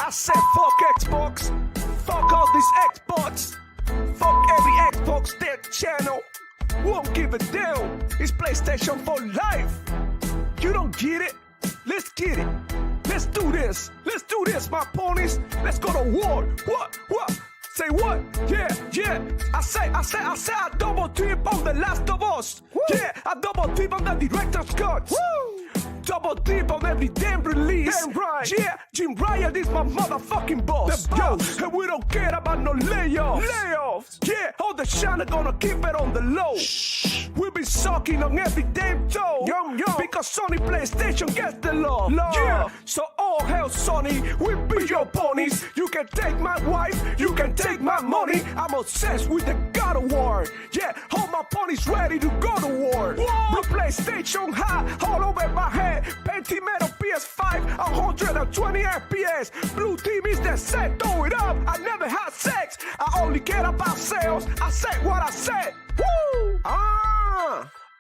I said fuck Xbox, fuck all these Xbox, fuck every Xbox their channel. Won't give a damn. It's PlayStation for life. You don't get it? Let's get it. Let's do this. Let's do this, my ponies. Let's go to war. What? Say what? Yeah. I say I double trip on The Last of Us. Woo. Yeah, I double trip on the director's cut. Woo. Double trip on every damn release. Damn right. Yeah, Jim Ryan is my motherfucking boss. Yo, and we don't care about no layoffs. Yeah, all the channel gonna keep it on the low. Shh. We be sucking on every damn toe. Yum. Because Sony PlayStation gets the love. Yeah, so all hell Sony, we be your ponies. You can take my wife, you can take my money. I'm obsessed with the God of War. Yeah, all my ponies ready to go to war. Blue PlayStation high, all over my head. Pentimetal PS5, 120 FPS. Blue team is the set, throw it up. I never had sex, I only care about sales. I said what I said. Woo!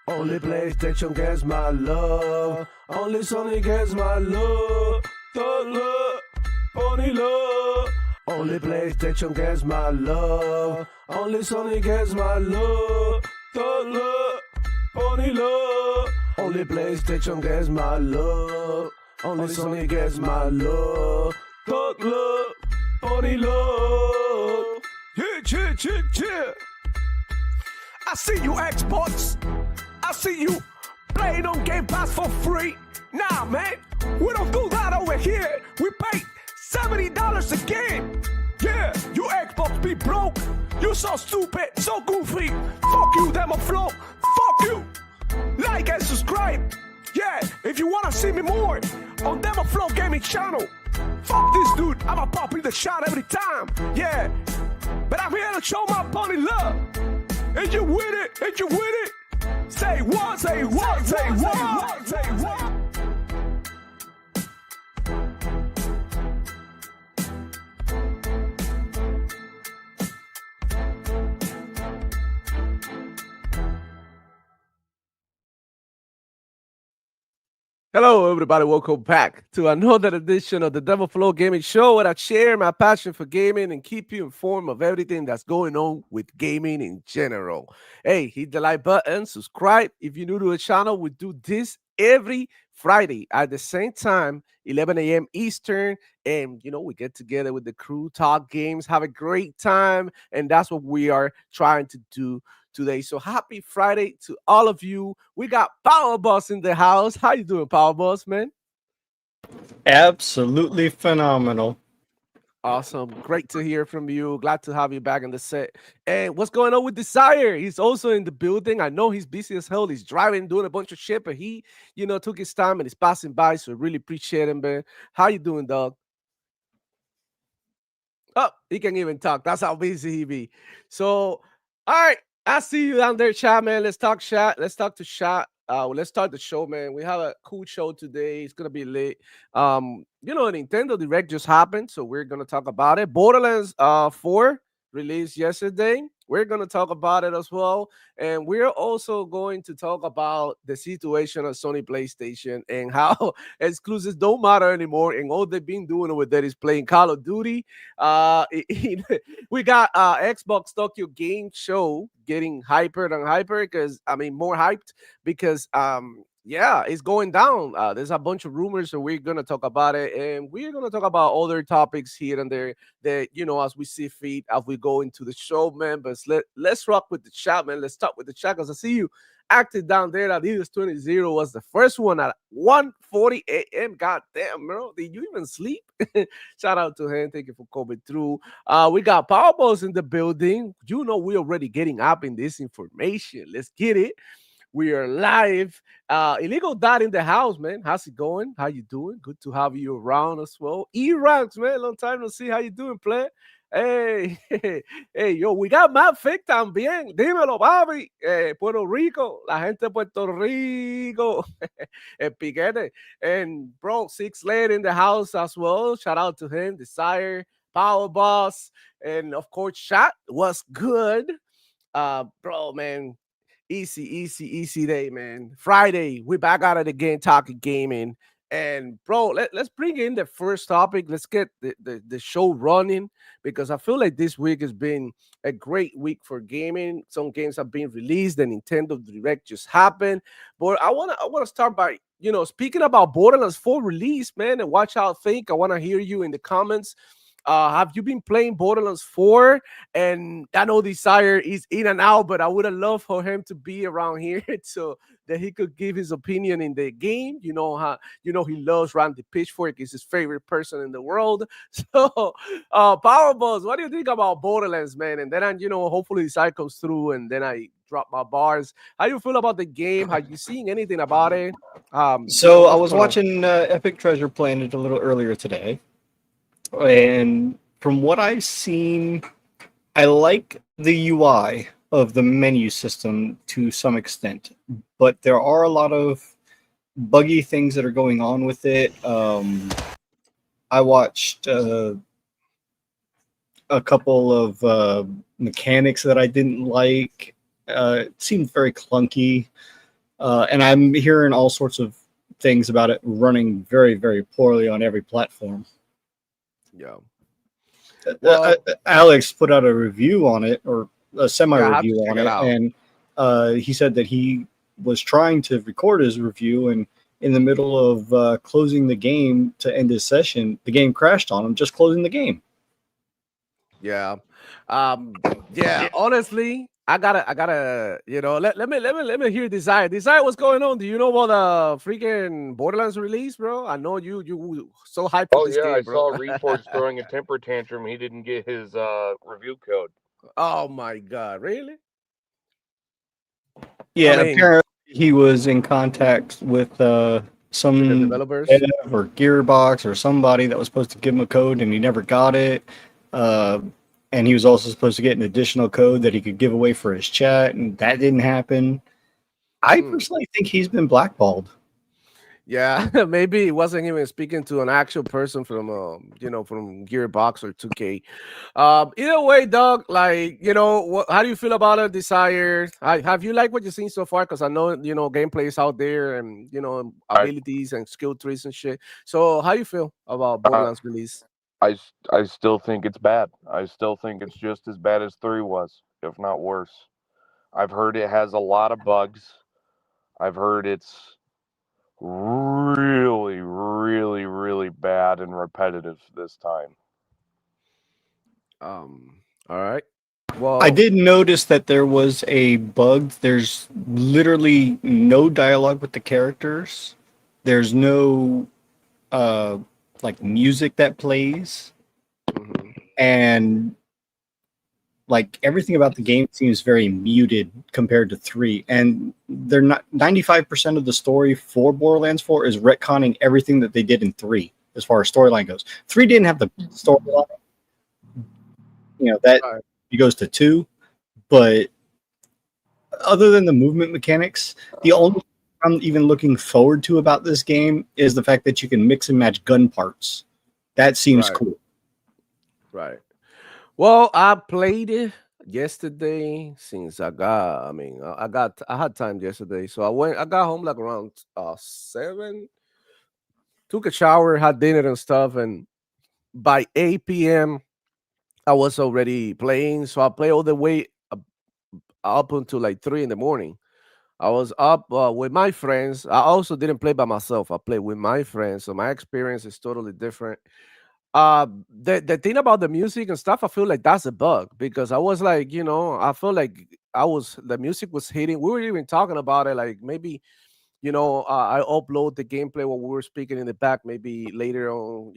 Only PlayStation gets my love. Only Sony gets my love. Thug love, pony love. Only PlayStation gets my love. Only Sony gets my love. Thug love, pony love. Only PlayStation gets my love. Only Sony gets my love. Thug love, pony love. Yeah. I see you Xbox. I see you playing on Game Pass for free. Nah, man, we don't do that over here. We pay $70 a game. Yeah, you Xbox be broke. You so stupid, so goofy. Fuck you, Demo Flow. Fuck you. Like and subscribe. Yeah, if you wanna see me more on Demo Flow Gaming channel. Fuck this dude, I'ma pop in the shot every time. Yeah, but I'm here to show my pony love. And you with it? Say what? Hello, everybody. Welcome back to another edition of the Devil Flow Gaming Show, where I share my passion for gaming and keep you informed of everything that's going on with gaming in general. Hey, hit the like button, subscribe. If you're new to the channel, we do this every Friday at the same time, 11 a.m. Eastern. And, we get together with the crew, talk games, have a great time. And that's what we are trying to do today. So happy Friday to all of you. We got Power Boss in the house. How you doing, Power Boss, man? Absolutely phenomenal. Awesome. Great to hear from you. Glad to have you back in the set. And what's going on with Desire? He's also in the building. I know he's busy as hell. He's driving, doing a bunch of shit, but he, took his time and he's passing by. So really appreciate him, man. How you doing, dog? Oh, he can even talk. That's how busy he be. So, all right. I see you down there, chat, man. Let's talk chat. Let's talk to chat. Let's start the show, man. We have a cool show today. It's gonna be lit. Nintendo Direct just happened, so we're gonna talk about it. Borderlands 4 released yesterday. We're gonna talk about it as well, and we're also going to talk about the situation at Sony PlayStation and how exclusives don't matter anymore, and all they've been doing over there is playing Call of Duty. We got Xbox Tokyo Game Show getting hyper and hyper more hyped because it's going down. There's a bunch of rumors, so we're gonna talk about it, and we're gonna talk about other topics here and there that as we see fit as we go into the show, man. But let's rock with the chat, man. Let's start with the chat because I see you active down there. Adidas 20 was the first one at 1:40 a.m. God damn, bro. Did you even sleep? Shout out to him. Thank you for coming through. We got Powerballs in the building. We're already getting up in this information. Let's get it. We are live. Illegal Dot in the house, man. How's it going? How you doing? Good to have you around as well. E-Ranks, man. Long time no see. How you doing, play? Hey, yo, we got Matt Fick también. Dímelo, papi. Puerto Rico. La gente de Puerto Rico. El piquete. And, bro, 6 Late in the house as well. Shout out to him. Desire, Power Boss. And, of course, Chat was good. Bro, man. Easy day, man. Friday, we back at it again, talking gaming. And bro, let's bring in the first topic. Let's get the show running because I feel like this week has been a great week for gaming. Some games have been released. The Nintendo Direct just happened. But I wanna start by speaking about Borderlands 4 release, man, and watch out think. I wanna hear you in the comments. Have you been playing Borderlands 4? And I know Desire is in and out, but I would have loved for him to be around here so that he could give his opinion in the game. You know how he loves Randy Pitchfork, is his favorite person in the world. So Power Balls, what do you think about Borderlands, man? And then hopefully Desire comes through and then I drop my bars. How you feel about the game? Have you seen anything about it? So I What's was going on? watching Epic Treasure Planet a little earlier today, and from what I've seen, I like the UI of the menu system to some extent, but there are a lot of buggy things that are going on with it. I watched a couple of mechanics that I didn't like. It seemed very clunky, and I'm hearing all sorts of things about it running very, very poorly on every platform. Yeah. Well, Alex put out a review on it, or a semi yeah, I have to review check on it it, out. and he said that he was trying to record his review, and in the middle of closing the game to end his session, the game crashed on him just closing the game. Yeah. Yeah, honestly, I gotta, let me hear Desire. Desire, what's going on? Do you know about the freaking Borderlands release, bro? I know you so hyped for Oh this yeah, I game, bro. saw Reforge throwing a temper tantrum. He didn't get his review code. Oh my god, really? I Yeah, mean, apparently he was in contact with with the some dev developers. or Gearbox or somebody that was supposed to give him a code, and he never got it. Uh, and he was also supposed to get an additional code that he could give away for his chat, and that didn't happen. I Mm. personally think he's been blackballed. Yeah, maybe he wasn't even speaking to an actual person from from Gearbox or 2K. Either way, Doug, like, how do you feel about it, Desire? Have you liked what you've seen so far? Because I know, gameplay is out there and, I abilities and skill trees and shit. So how you feel about uh, Borderlands release? I still think it's bad. I still think it's just as bad as 3 was, if not worse. I've heard it has a lot of bugs. I've heard it's really, really, really bad and repetitive this time. All right. I Well, did notice that there was a bug. There's literally no dialogue with the characters. There's no uh, like music that plays, mhm, and like everything about the game seems very muted compared to 3. And they're not 95% of the story for Borderlands 4 is retconning everything that they did in 3 as far as storyline goes. 3 didn't have the storyline, that all right, it goes to 2, but other than the movement mechanics, the only thing I'm even looking forward to about this game is the fact that you can mix and match gun parts. That seems right, cool. right. Well, I played it yesterday since I had time yesterday. So I got home like around 7, took a shower, had dinner and stuff, and by 8 p.m. I was already playing. So I played all the way up until like 3 in the morning. I was up with my friends. I also didn't play by myself. I played with my friends. So my experience is totally different. The thing about the music and stuff, I feel like that's a bug because I was like, I feel like the music was hitting. We were even talking about it, like maybe, I upload the gameplay what we were speaking in the back, maybe later on,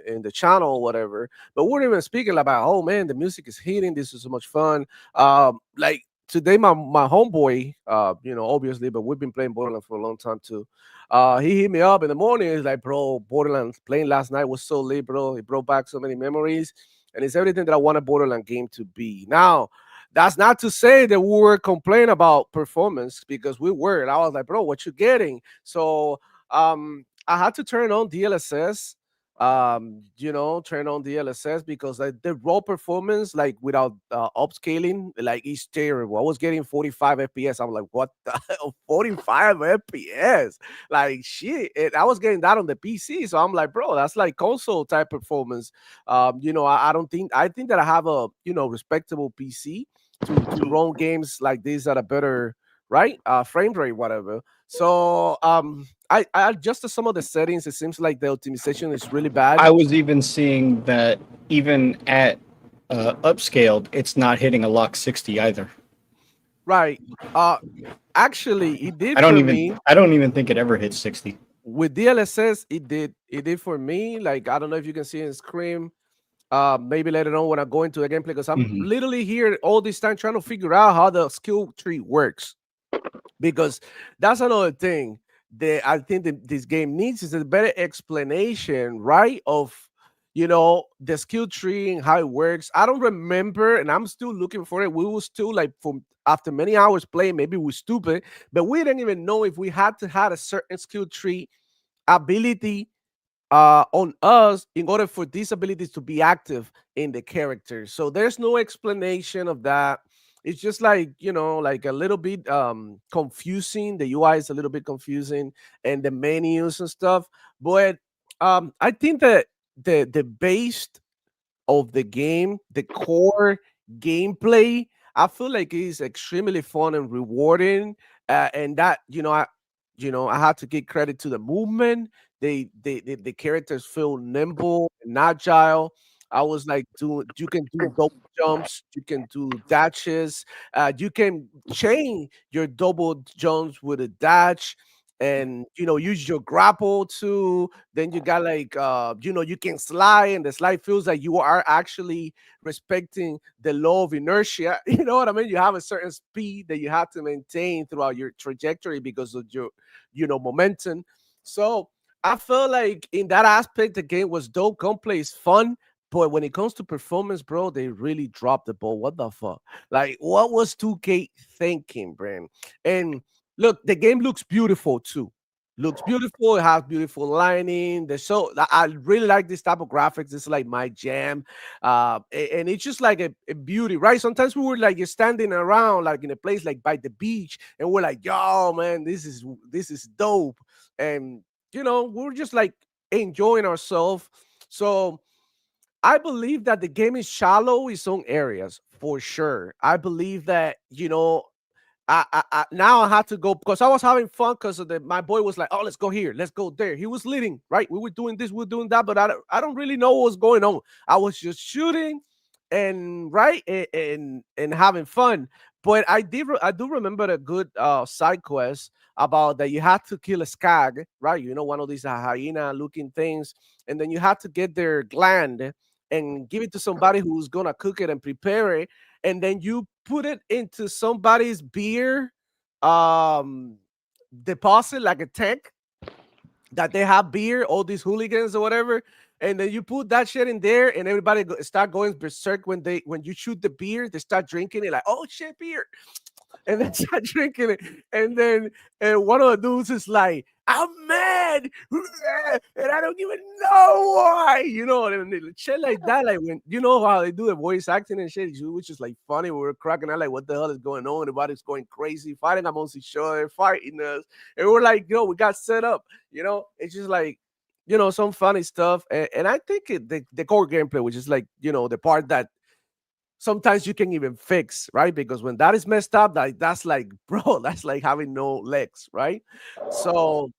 in the channel or whatever. But we're even speaking about, oh man, the music is hitting. This is so much fun. Like today, my homeboy, obviously, but we've been playing Borderlands for a long time too. He hit me up in the morning. He's like, bro, Borderlands playing last night was so lit, bro. It brought back so many memories, and it's everything that I want a Borderland game to be. Now, that's not to say that we were complaining about performance because we were. And I was like, bro, what you getting? So I had to turn on DLSS. turn on DLSS because like the raw performance, like without upscaling, like is terrible. I was getting 45 FPS. I'm like, what the hell? 45 FPS? Like shit. I was getting that on the PC. So I'm like, bro, that's like console type performance. I don't think I think that I have a respectable PC to run games like this at a better right frame rate, whatever. So I adjusted some of the settings. It seems like the optimization is really bad. I was even seeing that even at upscaled, it's not hitting a lock 60 either. Right. Uh Actually it did I for don't me. even I don't even think it ever hits 60. With DLSS, it did for me. Like I don't know if you can see in screen. Maybe later on when I go into the gameplay, because I'm Mhm. literally here all this time trying to figure out how the skill tree works. Because that's another thing that I think that this game needs is a better explanation, right? Of the skill tree and how it works. I don't remember, and I'm still looking for it. We were still like from after many hours playing, maybe we're stupid, but we didn't even know if we had to have a certain skill tree ability on us in order for these abilities to be active in the character. So there's no explanation of that. It's just like like a little bit confusing. The UI is a little bit confusing, and the menus and stuff. But I think that the base of the game, the core gameplay, I feel like is extremely fun and rewarding. And that I had to give credit to the movement. The characters feel nimble and agile. I was like, you can do double jumps, you can do dashes, you can chain your double jumps with a dash, and use your grapple too. Then you got like you can slide, and the slide feels like you are actually respecting the law of inertia. You know what I mean? You have a certain speed that you have to maintain throughout your trajectory because of your momentum. So I feel like in that aspect the game was dope. Gunplay is fun, but when it comes to performance, bro, they really dropped the ball. What the fuck? Like, what was 2K thinking, Bram? And look, the game looks beautiful too. Looks beautiful. It has beautiful lighting. I really like this type of graphics. It's like my jam. And it's just like a beauty, right? Sometimes we were like you're standing around like in a place like by the beach, and we're like, yo, man, this is dope. And we're just like enjoying ourselves. So I believe that the game is shallow in some areas for sure. I believe that now I had to go because I was having fun because my boy was like, "Oh, let's go here, let's go there." He was leading, right? We were doing this, we were doing that, but I don't really know what was going on. I was just shooting and right and having fun. But I do remember a good side quest about that you had to kill a skag, right? One of these hyena looking things, and then you had to get their gland and give it to somebody who's gonna cook it and prepare it, and then you put it into somebody's beer um deposit, like a tank that they have beer, all these hooligans or whatever, and then you put that shit in there, and everybody start going berserk when you shoot the beer. They start drinking it like, oh shit, beer, and then start drinking it. And then one of the dudes is like, I'm mad, and I don't even know why, and shit like that. Like when how they do the voice acting and shit, which is like funny. We were cracking out like, what the hell is going on? Everybody's going crazy, fighting amongst each other, fighting us, and we're like, we got set up. It's just like some funny stuff, and I think the core gameplay, which is like the part that sometimes you can even fix, right? Because when that is messed up, that's like, bro, that's like having no legs, right? So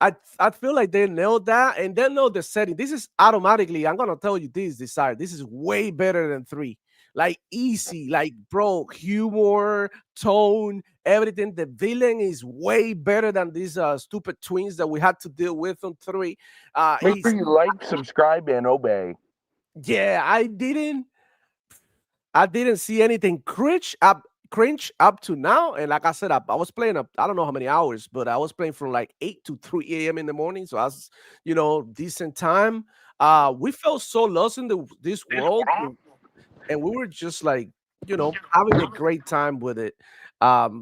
I feel like they nailed that, and they know the setting. This is automatically, I'm gonna tell you this, Desire. This is way better than 3. Like easy, like bro, humor, tone, everything. The villain is way better than these stupid twins that we had to deal with on 3. Make sure He's you like, subscribe, and obey. Yeah, I didn't see anything cringe up to now. And like I said, I was playing up, I don't know how many hours, but I was playing from like 8 to 3 a.m. in the morning. So I was, decent time. We felt so lost in this world, and we were just like, having a great time with it.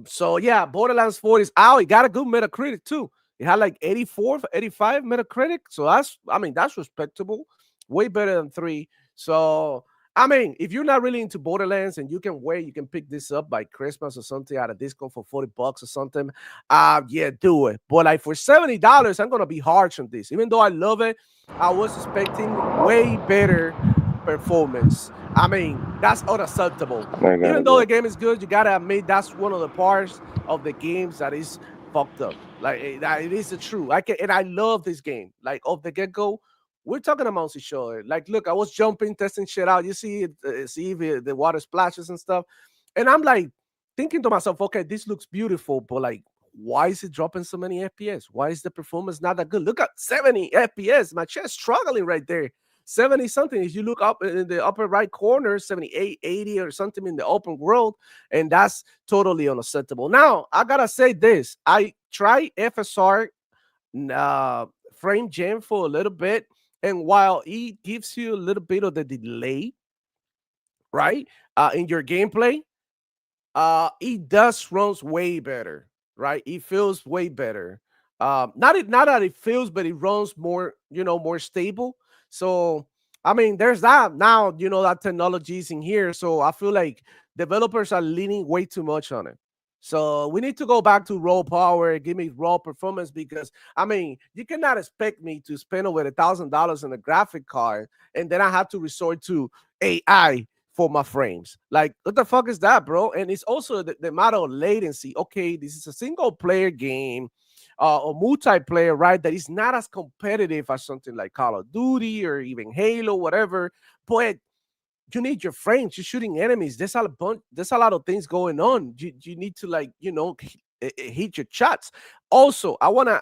So yeah, Borderlands 4 is out. It got a good Metacritic too. It had like 84, 85 Metacritic. So that's, I mean, that's respectable. Way better than 3. So, I mean, if you're not really into Borderlands and you can wait, you can pick this up by Christmas or something at a discount for $40 or something. Yeah, do it. But like for $70, I'm gonna be harsh on this. Even though I love it, I was expecting way better performance. I mean, that's unacceptable. I gotta Even though the go. game is good, you gotta admit that's one of the parts of the games that is fucked up. Like it is the truth. I can, and I love this game. Like off the get go, we're talking amongst each other. Like, look, I was jumping, testing shit out. You see it, see the water splashes and stuff, and I'm like thinking to myself, okay, this looks beautiful, but like, why is it dropping so many FPS? Why is the performance not that good? Look at 70 FPS. My chest struggling right there. 70 something. If you look up in the upper right corner, 78, 80 or something in the open world, and that's totally unacceptable. Now, I gotta say this. I try FSR frame gen for a little bit, and while it gives you a little bit of the delay, right, in your gameplay, it does runs way better, right? It feels way better. Not that it feels, but it runs more, more stable. So I mean, there's that now. That technology is in here, so I feel like developers are leaning way too much on it. So we need to go back to raw power, give me raw performance, because I mean, you cannot expect me to spend over $1,000 on a graphic card and then I have to resort to AI for my frames. Like, what the fuck is that, bro? And it's also the matter of latency. Okay, this is a single player game or multiplayer, right? That is not as competitive as something like Call of Duty or even Halo, whatever. But you need your frames. You're shooting enemies. There's a lot of things going on. You need to like hit your shots. Also, I wanna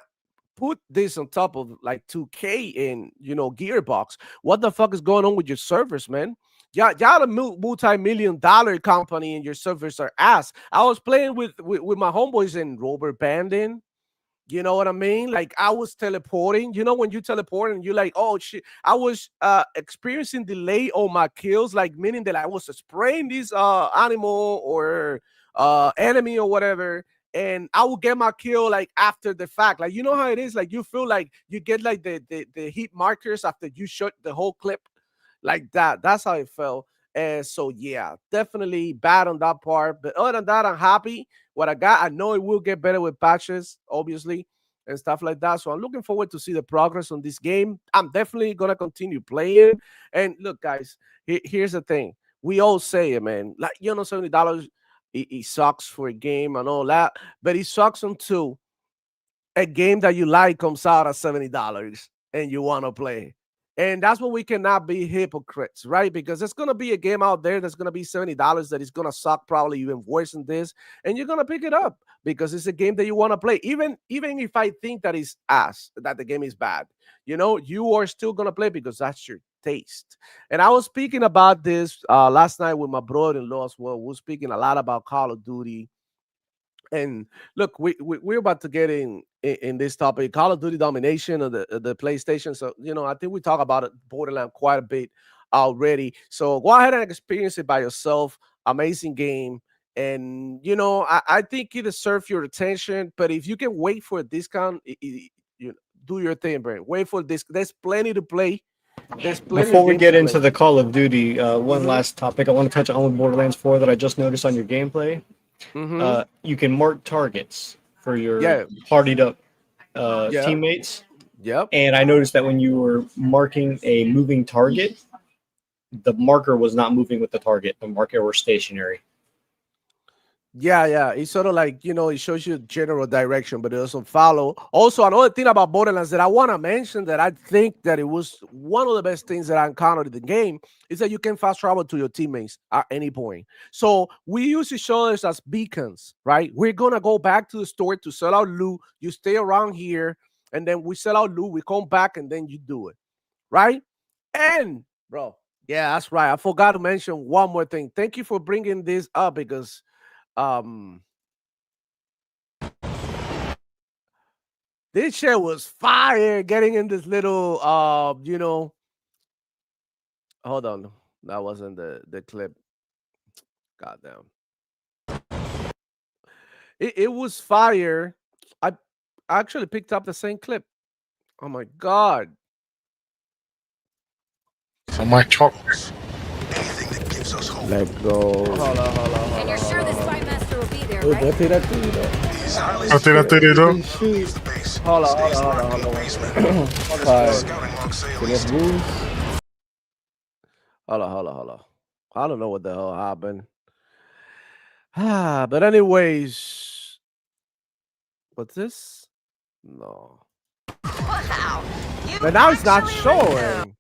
put this on top of like 2K and Gearbox. What the fuck is going on with your servers, man? Y'all a multi-million-dollar company and your servers are ass. I was playing with my homeboys in rubber banding. You know what I mean? Like I was teleporting. You know when you teleport and you're like, oh shit. I was experiencing delay on my kills, like meaning that I was spraying this animal or enemy or whatever, and I will get my kill like after the fact. Like you know how it is. Like you feel like you get like the hit markers after you shot the whole clip, like that. That's how it felt. And so yeah, definitely bad on that part. But other than that, I'm happy what I got. I know it will get better with patches, obviously, and stuff like that. So I'm looking forward to see the progress on this game. I'm definitely gonna continue playing. And look, guys, here's the thing. We all say it, man. Like $70, it sucks for a game and all that, but it sucks until a game that you like comes out at $70 and you want to play. And that's what we cannot be hypocrites, right? Because there's gonna be a game out there that's gonna be $70 that is gonna suck probably even worse than this, and you're gonna pick it up because it's a game that you want to play. Even if I think that is ass, that the game is bad, you are still gonna play because that's your taste. And I was speaking about this last night with my brother-in-law as well. We're speaking a lot about Call of Duty, and look, we're about to get in this topic, Call of Duty domination of the PlayStation. So I think we talk about it Borderland quite a bit already. So go ahead and experience it by yourself. Amazing game, and I think it deserves your attention. But if you can wait for a discount, do your thing, Brent. Wait for this. There's plenty to play. There's plenty Before of we games get to into play. the Call of Duty, one Hmm. last topic I want to touch on with Borderlands 4 that I just noticed on your gameplay. Hmm. You can mark targets for your Yeah. partied up Yeah. teammates. Yep. And I noticed that when you were marking a moving target, the marker was not moving with the target. The marker was stationary. Yeah, yeah. It's sort of like, it shows you general direction, but it doesn't follow. Also, another thing about Borderlands that I want to mention that I think that it was one of the best things that I encountered in the game is that you can fast travel to your teammates at any point. So we use each other as beacons, right? We're going to go back to the store to sell our loot. You stay around here, and then we sell our loot. We come back, and then you do it, right? And, bro, yeah, that's right. I forgot to mention one more thing. Thank you for bringing this up because um this shit was fire getting in this little hold on, that wasn't the clip. Goddamn, it was fire. i actually picked up the same clip. Oh my god. For my chalk. Let go. Hold on. And you're sure this spy master will be there, Uy, right? puedes tirar tiro. Tiro. Hold on. Five. Tienes boost. Hold on. I don't know what the hell happened. But anyways, what's this? No. Wow. But now it's not showing.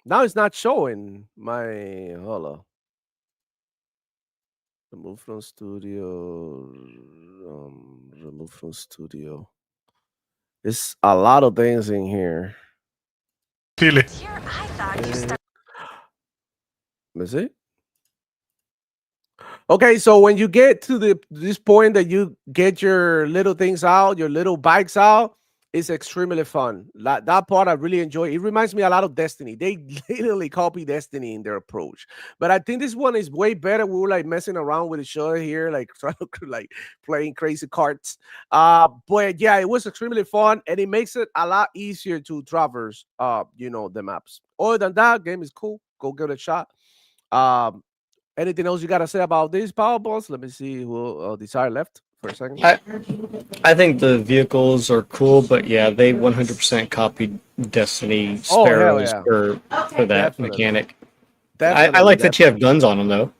Now it's not showing my. Hold on. Remove from studio. Remove from studio. There's a lot of things in here. Chile. Here, I thought you started. Is it? Okay, so when you get to this point that you get your little things out, your little bikes out, it's extremely fun. That part I really enjoy. It reminds me a lot of Destiny. They literally copy Destiny in their approach. But I think this one is way better. We were like messing around with each other here, like trying to like playing crazy cards. But yeah, it was extremely fun, and it makes it a lot easier to traverse the maps. Other than that, game is cool. Go give it a shot. Anything else you got to say about these power balls? Let me see who Desire left for a second. I think the vehicles are cool, but yeah, they 100% copied Destiny Sparrows for that Definitely. mechanic. Definitely, I like that you have guns on them though.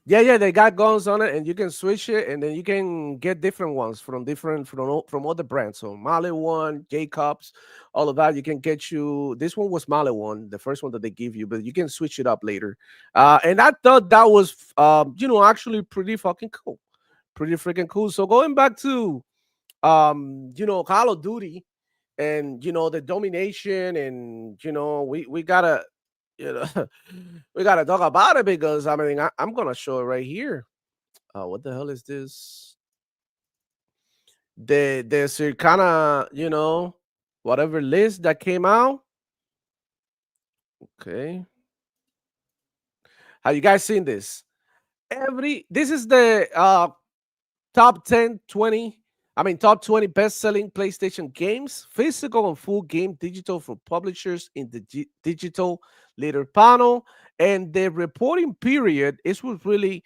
Yeah, they got guns on it, and you can switch it, and then you can get different ones from other brands. So Mali one, Jacobs, all of that. You can get you. This one was Mali one, the first one that they give you, but you can switch it up later. And I thought that was, actually pretty fucking cool, pretty freaking cool. So going back to, Call of Duty, and the domination, and we gotta we gotta talk about it, because I mean I'm gonna show it right here. What the hell is this? The Circana, whatever list that came out. Okay, have you guys seen this? This is the top 10, 20. Top 20 best-selling PlayStation games, physical and full game digital for publishers in the digital leader panel. And the reporting period was really,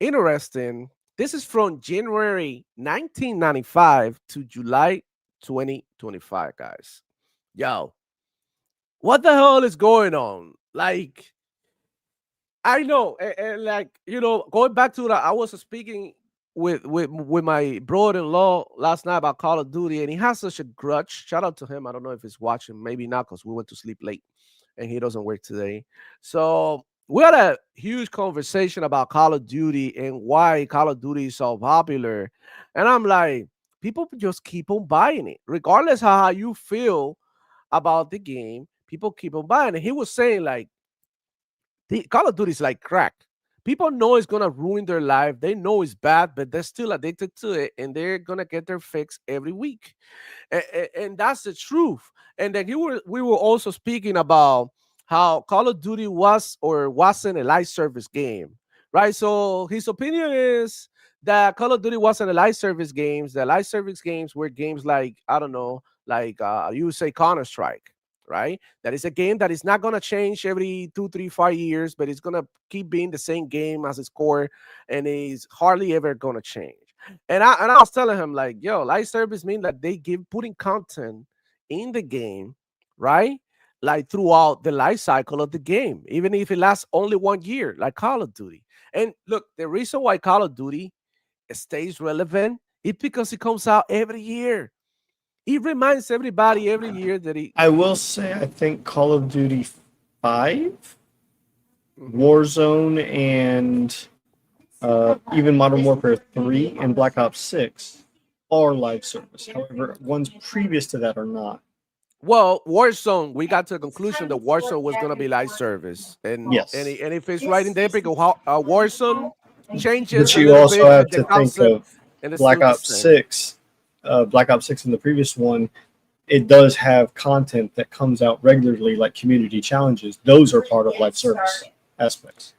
interesting. This is from January 1995 to July 2025, guys. Yo, what the hell is going on? Like, I know, and going back to that, I was speaking with my brother-in-law last night about Call of Duty, and he has such a grudge. Shout out to him. I don't know if he's watching, maybe not, because we went to sleep late, and he doesn't work today. So we had a huge conversation about Call of Duty and why Call of Duty is so popular. And I'm like, people just keep on buying it, regardless of how you feel about the game. People keep on buying it. He was saying, like, the Call of Duty is like crack. People know it's gonna ruin their life. They know it's bad, but they're still addicted to it, and they're gonna get their fix every week. And that's the truth. And then we were also speaking about how Call of Duty was or wasn't a live service game, right? So his opinion is that Call of Duty wasn't a live service games. The live service games were games like, I don't know, like you would say Counter-Strike, right? That is a game that is not going to change every 2, 3, 5 years, but it's going to keep being the same game as its core, and is hardly ever going to change. And I was telling him, like, yo, live service mean that they putting content in the game, right? Like throughout the life cycle of the game, even if it lasts only 1 year, like Call of Duty. And look, the reason why Call of Duty stays relevant is because it comes out every year. It reminds everybody every year that I will say, I think Call of Duty 5, Warzone, and even Modern Warfare 3 and Black Ops 6 are live service. However, ones previous to that are not. Well, Warzone, we got to the conclusion that Warzone was going to be live service. And yes. And if it's right in there, because Warzone changes, but you also have to think of Black Ops 6. Black Ops 6 in the previous one, it does have content that comes out regularly, like community challenges. Those are part of live service aspects.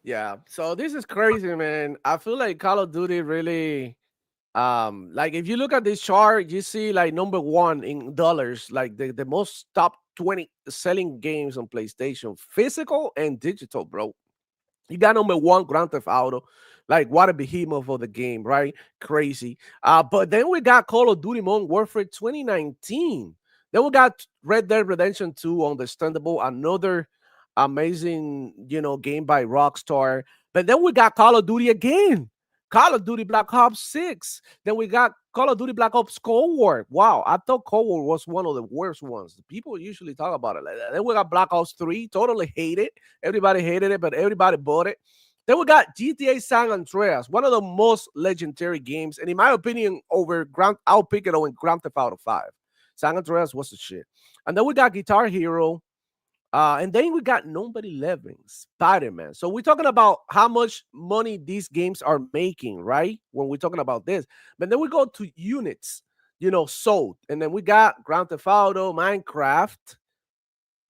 Yeah. So this is crazy, man. I feel like Call of Duty really Like if you look at this chart, you see like number one in dollars, like the most top 20 selling games on PlayStation, physical and digital, bro. You got number one, Grand Theft Auto. Like what a behemoth of the game, right? Crazy. But then we got Call of Duty Modern Warfare 2019. Then we got Red Dead Redemption 2, understandable, another amazing, game by Rockstar. But then we got Call of Duty again. Call of Duty Black Ops 6. Then we got Call of Duty Black Ops Cold War. Wow, I thought Cold War was one of the worst ones. People usually talk about it like that. Then we got Black Ops 3. Totally hate it. Everybody hated it, but everybody bought it. Then we got GTA San Andreas, one of the most legendary games, and in my opinion, I'll pick it over Grand Theft Auto 5. San Andreas was the shit. And then we got Guitar Hero, and then we got number 11, Spider-Man. So we're talking about how much money these games are making, right? When we're talking about this. But then we go to units, sold. And then we got Grand Theft Auto, Minecraft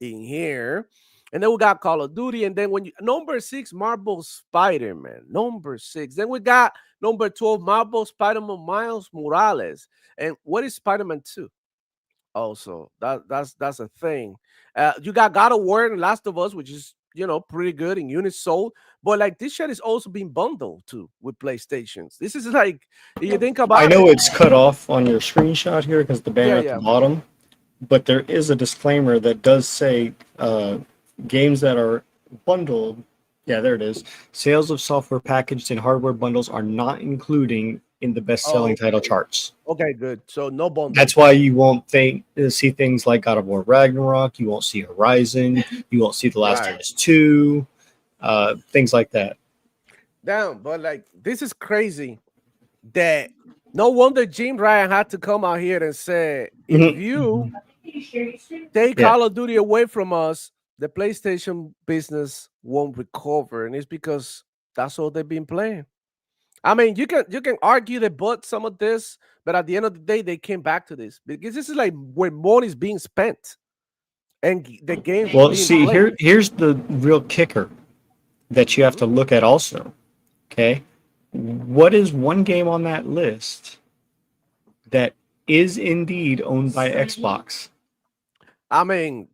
in here. And then we got Call of Duty. And then number 6, Marvel Spider-Man. Number 6. Then we got number 12, Marvel Spider-Man Miles Morales. And what is Spider-Man 2? Also, that's a thing. You got God of War and Last of Us, which is pretty good in units sold. But like this shit is also being bundled too with PlayStations. This is like you think about. I know it's cut off on your screenshot here because the banner Yeah, at the bottom, but there is a disclaimer that does say games that are bundled. Yeah, there it is. Sales of software packaged in hardware bundles are not including in the best-selling title charts. Okay, good. So no bundle. That's why you won't see things like God of War Ragnarok. You won't see Horizon. You won't see The Last of Us 2. Things like that. Damn, but like this is crazy. That no wonder Jim Ryan had to come out here and say, if you take Call of Duty away from us, the PlayStation business won't recover, and it's because that's all they've been playing. I mean, you can argue they bought some of this, but at the end of the day, they came back to this because this is like where money is being spent, and the game. Well, see, here's the real kicker that you have to look at also. Okay, what is one game on that list that is indeed owned by Xbox? I mean,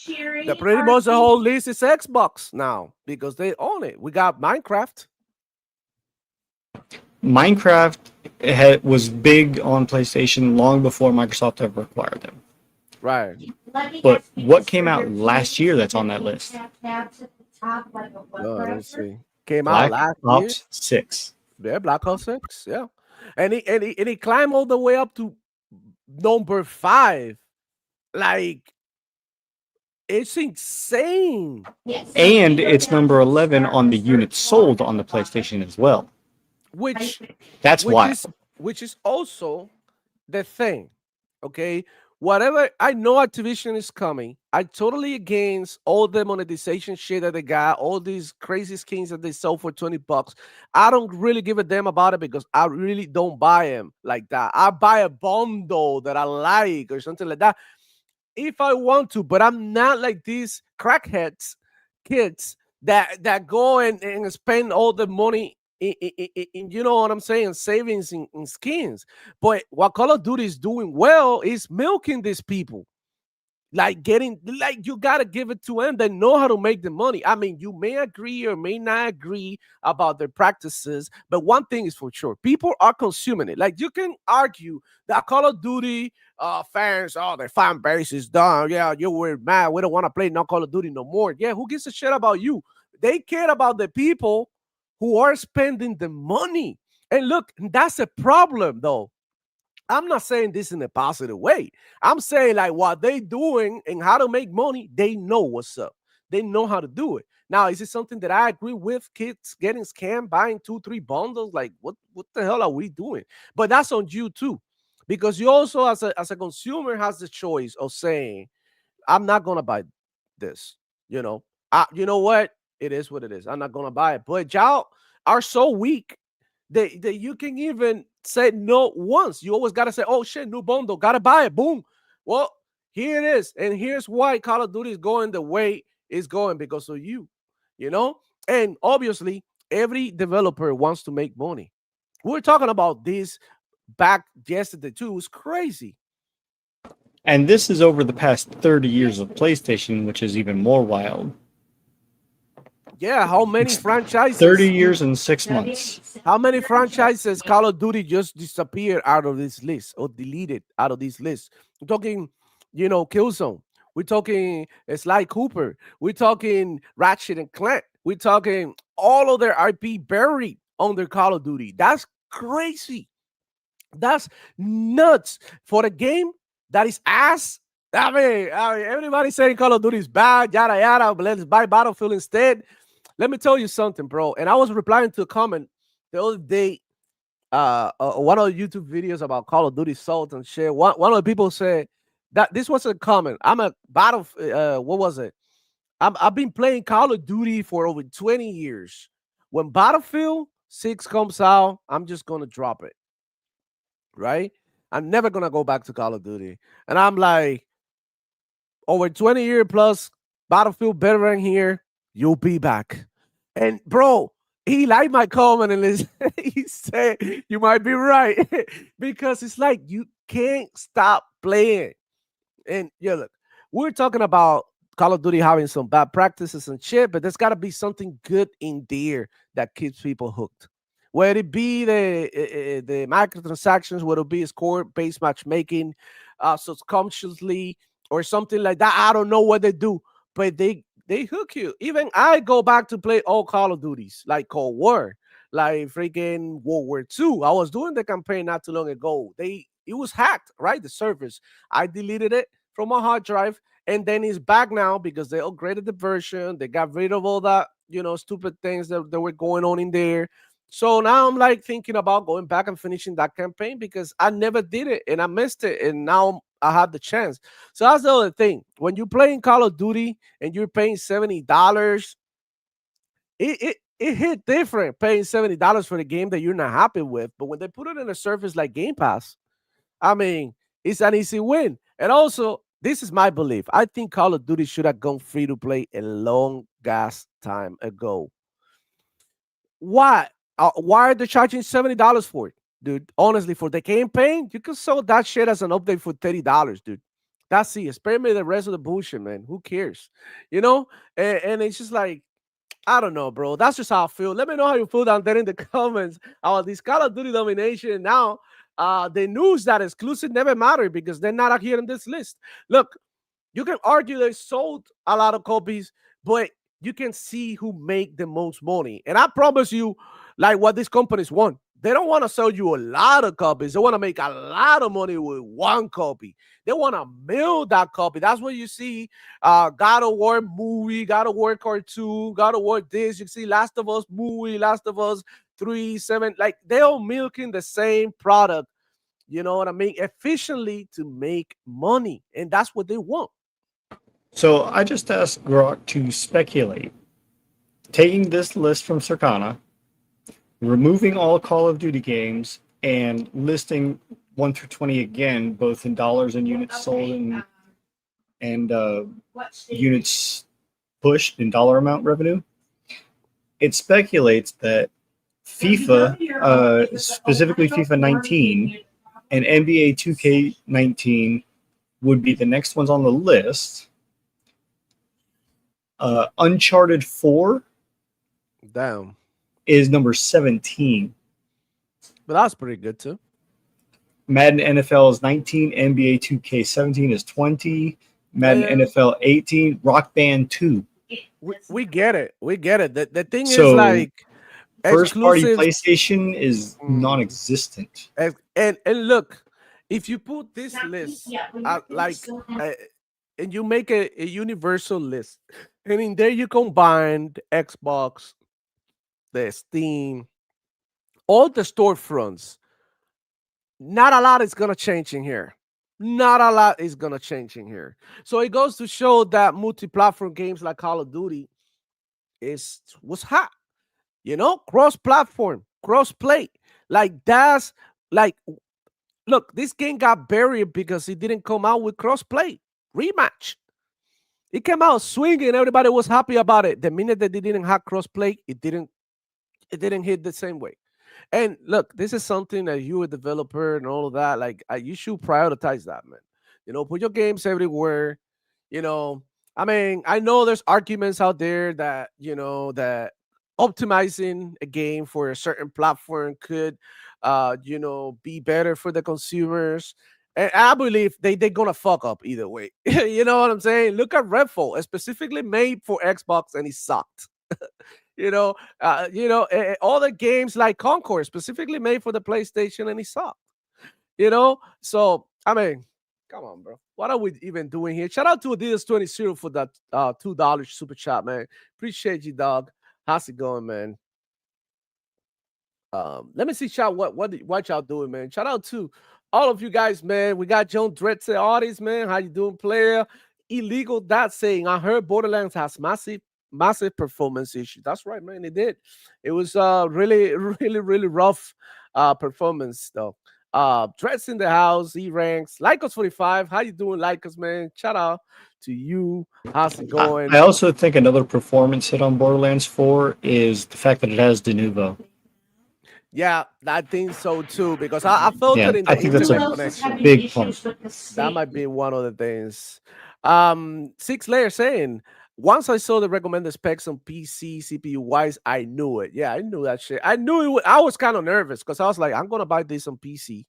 pretty much the whole list is Xbox now because they own it. We got Minecraft. Minecraft was big on PlayStation long before Microsoft ever acquired them. Right. But what came out last year that's on that list? Let's see. Came Black out last Ops year. 6. Yeah, Black Ops 6. Yeah. And he climbed all the way up to number 5. Like, it's insane. Yes. And it's number 11 on the units sold on the PlayStation as well. That's why. Which is also the thing. Okay. Whatever, I know Activision is coming. I totally against all the monetization shit that they got, all these crazy skins that they sell for $20. I don't really give a damn about it because I really don't buy them like that. I buy a bundle that I like or something like that if I want to, but I'm not like these crackheads kids that go and spend all the money in you know what I'm saying, savings in skins. But what Call of Duty is doing well is milking these people. Like you gotta give it to them. They know how to make the money. I mean, you may agree or may not agree about their practices, but one thing is for sure: people are consuming it. Like you can argue that Call of Duty fans, their fan base is done. Yeah, you were mad. We don't want to play no Call of Duty no more. Yeah, who gives a shit about you? They care about the people who are spending the money. And look, that's a problem though. I'm not saying this in a positive way. I'm saying like what they doing and how to make money, they know what's up. They know how to do it. Now, is it something that I agree with? Kids getting scammed, buying 2-3 bundles? Like what the hell are we doing? But that's on you too. Because you also as a consumer has the choice of saying, I'm not gonna buy this. You know what? It is what it is. I'm not gonna buy it. But y'all are so weak that you can even say no once. You always gotta say, oh shit, new bundle, gotta buy it. Boom. Well, here it is. And here's why Call of Duty is going the way it's going because of you. And obviously every developer wants to make money. We're talking about this back yesterday too. It was crazy. And this is over the past 30 years of PlayStation, which is even more wild. Yeah, how many It's franchises? 30 years and 6 months. How many franchises Call of Duty just disappeared out of this list or deleted out of this list? We're talking, Killzone. We're talking Sly Cooper. We're talking Ratchet and Clank. We're talking all of their IP buried on their Call of Duty. That's crazy. That's nuts for a game that is ass. I mean, everybody's saying Call of Duty is bad, yada yada. But let's buy Battlefield instead. Let me tell you something, bro. And I was replying to a comment the other day. One of the YouTube videos about Call of Duty Salt and shit. One of the people said that this was a comment. I'm a battle. What was it? I've been playing Call of Duty for over 20 years. When Battlefield 6 comes out, I'm just gonna drop it. Right? I'm never gonna go back to Call of Duty. And I'm like, over 20 year plus Battlefield veteran here, you'll be back. And bro, he liked my comment and he said, you might be right. Because it's like you can't stop playing. And yeah, look, we're talking about Call of Duty having some bad practices and shit, but there's got to be something good in there that keeps people hooked. Whether it be the microtransactions, whether it be score-based matchmaking, subconsciously or something like that. I don't know what they do, but they hook you. Even I go back to play all Call of Duties, like Cold War, like freaking World War II. I was doing the campaign not too long ago. It was hacked, right? The servers. I deleted it from my hard drive, and then it's back now because they upgraded the version. They got rid of all that, stupid things that were going on in there. So now I'm like thinking about going back and finishing that campaign because I never did it and I missed it, and now I have the chance. So that's the other thing. When you're playing Call of Duty and you're paying $70, it hit different paying $70 for the game that you're not happy with. But when they put it in a service like Game Pass, I mean, it's an easy win. And also, this is my belief. I think Call of Duty should have gone free to play a long gas time ago. Why? Why are they charging $70 for it, dude? Honestly, for the campaign, you can sell that shit as an update for $30, dude. That's it. Spare me the rest of the bullshit, man. Who cares? And it's just like, I don't know, bro. That's just how I feel. Let me know how you feel down there in the comments about this Call of Duty domination. Now, the news that exclusive never matter because they're not here in this list. Look, you can argue they sold a lot of copies, but you can see who make the most money. And I promise you, like what these companies want. They don't want to sell you a lot of copies. They want to make a lot of money with one copy. They want to mill that copy. That's what you see. God of War movie, God of War cartoon, God of War this. You see Last of Us movie, Last of Us 3, 7. Like they're all milking the same product. You know what I mean? Efficiently to make money. And that's what they want. So I just asked Grok to speculate, taking this list from Circana, removing all Call of Duty games, and listing 1 through 20 again, both in dollars and units sold and units pushed in dollar amount revenue. It speculates that FIFA, specifically FIFA 19 and NBA 2K19 would be the next ones on the list. Uncharted 4 Damn. is number 17. But that's pretty good too. Madden NFL is 19. NBA 2K17 is 20. Madden NFL 18. Rock Band 2. We get it. We get it. The thing So, is like first party exclusive. PlayStation is non-existent. And look, if you put this list and you make a universal list, and in there you combine the Xbox, the Steam, all the storefronts, not a lot is gonna change in here. Not a lot is gonna change in here. So it goes to show that multi-platform games like Call of Duty was hot. Cross-platform, cross-play. Like that's like, look, this game got buried because it didn't come out with cross-play rematch. It came out swinging. Everybody was happy about it. The minute that they didn't have cross-play, it didn't hit the same way. And look, this is something that you, a developer, and all of that, like you should prioritize that, man. Put your games everywhere. You know, I mean, I know there's arguments out there that that optimizing a game for a certain platform could, be better for the consumers. And I believe they're gonna fuck up either way. You know what I'm saying? Look at Redfall, it's specifically made for Xbox, and it sucked. All the games like Concord specifically made for the PlayStation, and it sucked. So I mean, come on, bro. What are we even doing here? Shout out to Adidas 20 for that $2 super chat, man. Appreciate you, dog. How's it going, man? Let me see, chat. What y'all doing, man? Shout out to all of you guys, man. We got Joan Dretze artist, man. How you doing, player? Illegal that saying. I heard Borderlands has massive performance issues. That's right, man. It did. It was really, really, really rough performance though. Dress in the house, he ranks. Lycos 45. How you doing, Lycos, man? Shout out to you. How's it going? I also think another performance hit on Borderlands 4 is the fact that it has Denuvo. Yeah, I think so too, because I felt it in the I think that's internet a connection. big point. That might be one of the things. Six Layer saying, once I saw the recommended specs on PC CPU wise, I knew it. Yeah, I knew that shit. I knew it. I was kind of nervous because I was like, I'm gonna buy this on PC.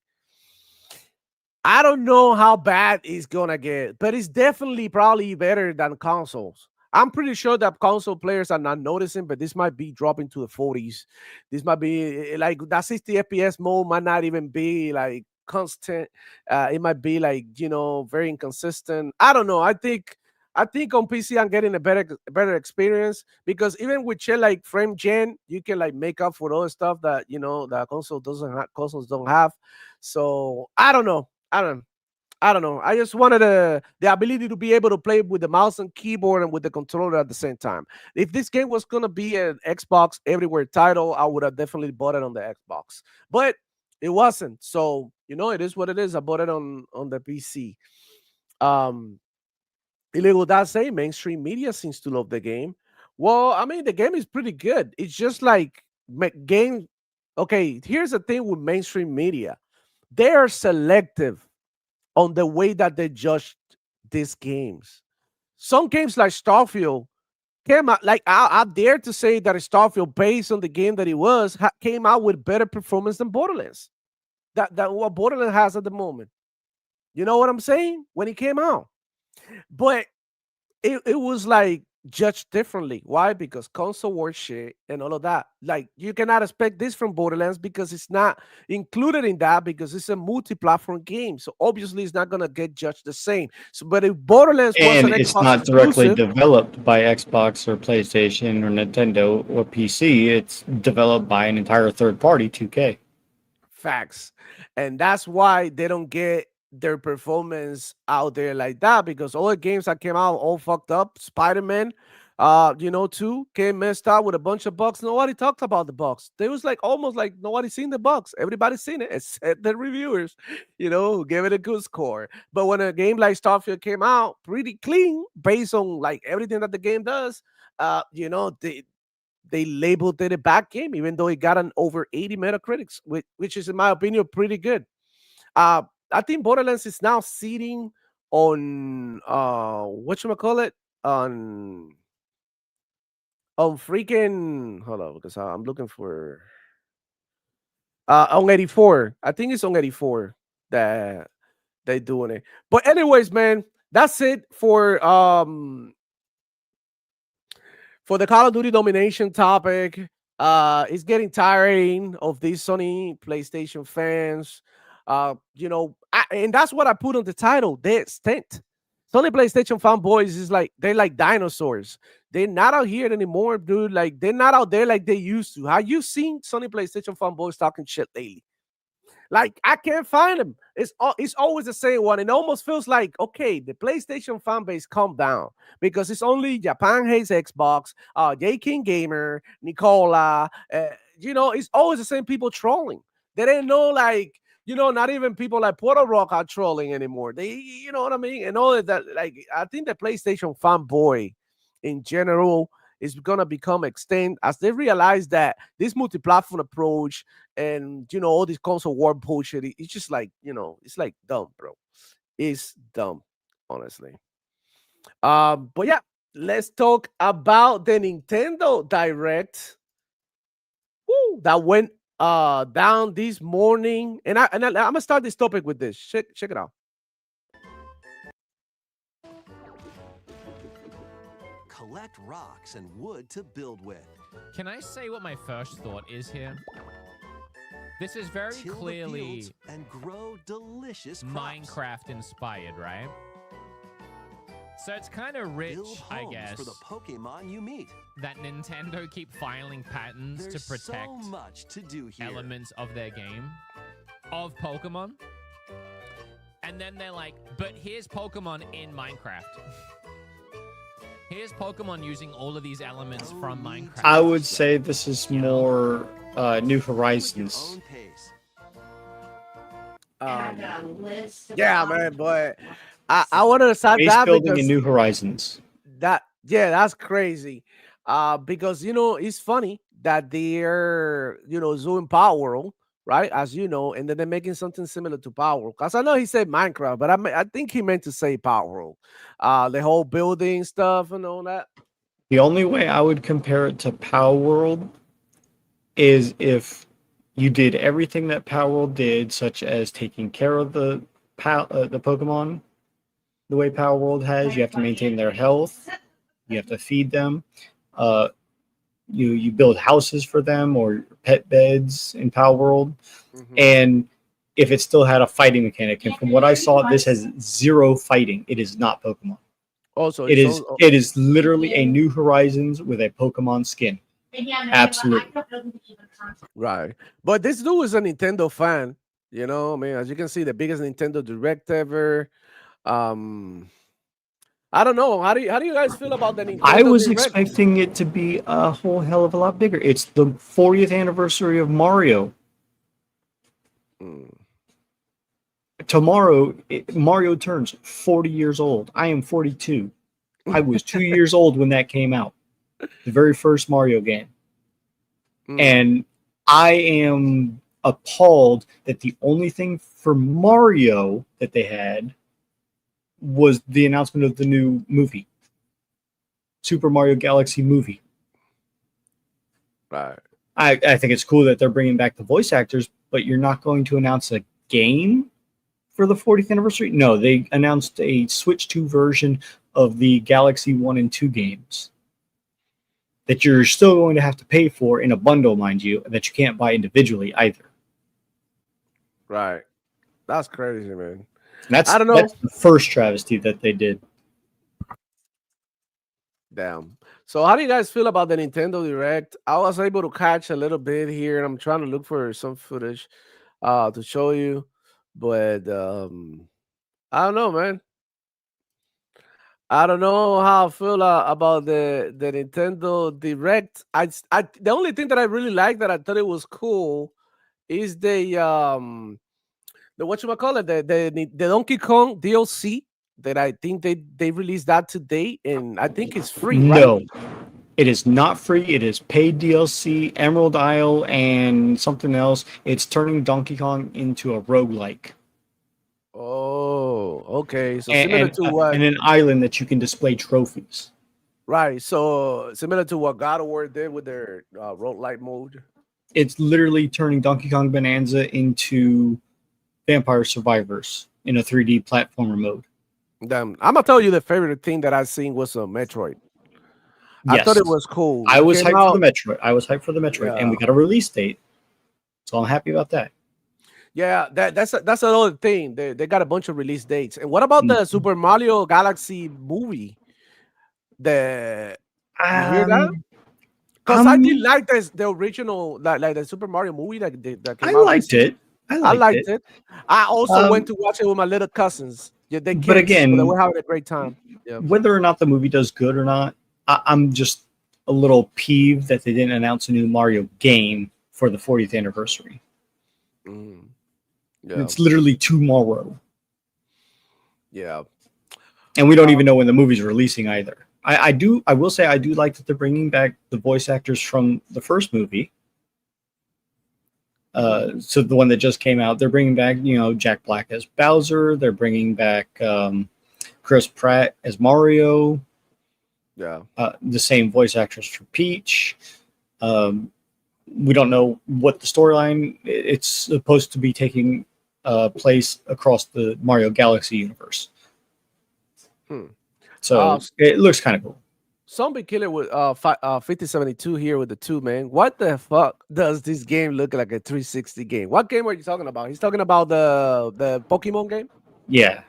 I don't know how bad it's gonna get, but it's definitely probably better than consoles. I'm pretty sure that console players are not noticing, but this might be dropping to the 40s. This might be like that 60 FPS mode might not even be like constant. It might be like very inconsistent. I don't know. I think on PC I'm getting a better experience because even with shit like frame gen, you can like make up for other stuff that that consoles don't have. So I don't know. I don't know. I just wanted the ability to be able to play with the mouse and keyboard and with the controller at the same time. If this game was gonna be an Xbox everywhere title, I would have definitely bought it on the Xbox. But it wasn't. So it is what it is. I bought it on the PC. Illegal that say mainstream media seems to love the game. Well, I mean the game is pretty good. It's just like game. Okay, here's the thing with mainstream media. They are selective on the way that they judge these games. Some games like Starfield came out like I dare to say that Starfield, based on the game that it was, came out with better performance than Borderlands. That what Borderlands has at the moment. You know what I'm saying? When it came out, but it was like judged differently. Why? Because console war shit and all of that. Like you cannot expect this from Borderlands because it's not included in that because it's a multi-platform game. So obviously it's not gonna get judged the same. So but if Borderlands was And an it's Xbox not directly exclusive, developed by Xbox or PlayStation or Nintendo or PC. It's developed by an entire third party, 2K. facts. And that's why they don't get their performance out there like that because all the games that came out all fucked up. Spider-Man, 2 came messed up with a bunch of bugs. Nobody talked about the bugs. They was like almost like nobody seen the bugs. Everybody's seen it except the reviewers, who gave it a good score. But when a game like Starfield came out pretty clean based on like everything that the game does, they labeled it a bad game, even though it got an over 80 Metacritics, which is in my opinion pretty good. I think Borderlands is now sitting on whatchamacallit on freaking hold on because I'm looking for on 84. I think it's on 84 that they doing it. But anyways, man, that's it for the Call of Duty domination topic. It's getting tiring of these Sony PlayStation fans. And that's what I put on the title. They stint. Sony PlayStation fanboys is like they're like dinosaurs. They're not out here anymore, dude. Like they're not out there like they used to. Have you seen Sony PlayStation fanboys talking shit lately? Like I can't find them. It's always the same one. It almost feels like okay, the PlayStation fan base calm down because it's only Japan hates Xbox, J King Gamer, Nicola. It's always the same people trolling. There ain't no like not even people like Puerto Rock are trolling anymore. They, you know what I mean? And all of that. Like I think the PlayStation fanboy in general is gonna become extinct as they realize that this multi-platform approach and all this console war bullshit. It's just like it's like dumb, bro. It's dumb, honestly. But yeah, let's talk about the Nintendo Direct. Woo, that went down this morning, and I'm gonna start this topic with this. Check it out. Collect rocks and wood to build with. Can I say what my first thought is here? This is very Till the clearly fields and grow delicious crops. Minecraft inspired, right? So it's kind of rich, Build I homes guess, for the Pokemon you meet. that Nintendo keep filing patents There's to protect so much to do here. elements of their game, of Pokemon. And then they're like, but here's Pokemon in Minecraft. Here's Pokemon using all of these elements from Minecraft. I would say this is more New With your Horizons. own pace. Yeah, man, but I want to start Base that building because in New Horizons. that's crazy. Because it's funny that they're doing Power World, right? As you know, and then they're making something similar to Power World. Because I know he said Minecraft, but I think he meant to say Power World. The whole building stuff and all that. The only way I would compare it to Power World is if you did everything that Power World did, such as taking care of the Pokemon the way Power World has. You have to maintain their health. You have to feed them. You build houses for them or pet beds in Power World. Mhm. And if it still had a fighting mechanic, and from what I saw, this has zero fighting. It is not Pokemon. Also, It is literally a New Horizons with a Pokemon skin. Absolutely. right. But this dude is a Nintendo fan. I mean, as you can see, the biggest Nintendo Direct ever. I don't know. How do you guys feel about the Nintendo I was Direct? expecting it to be a whole hell of a lot bigger. It's the 40th anniversary of Mario. Mm. Tomorrow, Mario turns 40 years old. I am 42. I was 2 years old when that came out. The very first Mario game. Mm. And I am appalled that the only thing for Mario that they had was the announcement of the new movie, Super Mario Galaxy movie. Right. I think it's cool that they're bringing back the voice actors, but you're not going to announce a game for the 40th anniversary? No, they announced a Switch 2 version of the Galaxy 1 and 2 games that you're still going to have to pay for in a bundle, mind you, that you can't buy individually either. Right. That's crazy, man. And I don't know. That's the first travesty that they did. Damn. So how do you guys feel about the Nintendo Direct? I was able to catch a little bit here, and I'm trying to look for some footage to show you. But I don't know, man. I don't know how I feel about the Nintendo Direct. The only thing that I really like that I thought it was cool is the whatchamacallit, the Donkey Kong DLC that I think they released that today, and I think it's free, right? No, it is not free. It is paid DLC, Emerald Isle, and something else. It's turning Donkey Kong into a roguelike. Oh, okay. So similar to what? And an island that you can display trophies. Right. So similar to what God of War did with their roguelike mode. It's literally turning Donkey Kong Bonanza into Vampire Survivors in a 3D platformer mode. Damn, I'm gonna tell you the favorite thing that I seen was Metroid. I Yes. thought it was cool. I was It came hyped for out- the Metroid, Yeah. and we got a release date, so I'm happy about that. Yeah, that's another thing. They got a bunch of release dates. And what about the Super Mario Galaxy movie? You hear that? Because I did like the original, like the Super Mario movie that came I out. liked it. I liked it. I also went to watch it with my little cousins. Yeah, they kids, but again, so they were having a great time. Yeah. Whether or not the movie does good or not, I'm just a little peeved that they didn't announce a new Mario game for the 40th anniversary. Mm. Yeah. It's literally tomorrow. Yeah. And we don't even know when the movie's releasing either. I will say I do like that they're bringing back the voice actors from the first movie. So the one that just came out, they're bringing back, Jack Black as Bowser. They're bringing back Chris Pratt as Mario. Yeah. The same voice actors for Peach. We don't know what the storyline. It's supposed to be taking place across the Mario Galaxy universe. So it looks kind of cool. Zombie Killer with 5072 here with the 2, man. What the fuck does this game look like a 360 game? What game are you talking about? He's talking about the Pokemon game? Yeah.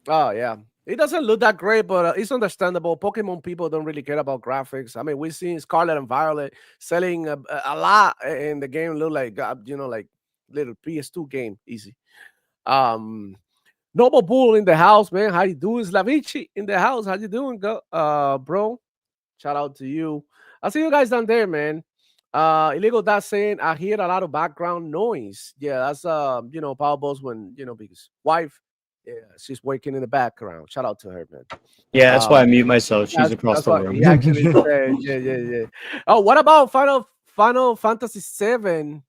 Oh, yeah. It doesn't look that great, but it's understandable. Pokemon people don't really care about graphics. I mean, we've seen Scarlet and Violet selling a lot, and the game look like, like little PS2 game, easy. Noble Bull in the house, man. How you doing? Slavici in the house. How you doing, bro? Shout out to you. I see you guys down there, man. Illegal Dad saying I hear a lot of background noise. Yeah, that's Power Boss when because wife, yeah, she's working in the background. Shout out to her, man. Yeah, that's why I mute myself. She's across the room. He actually said, yeah. Oh, what about Final Fantasy VII?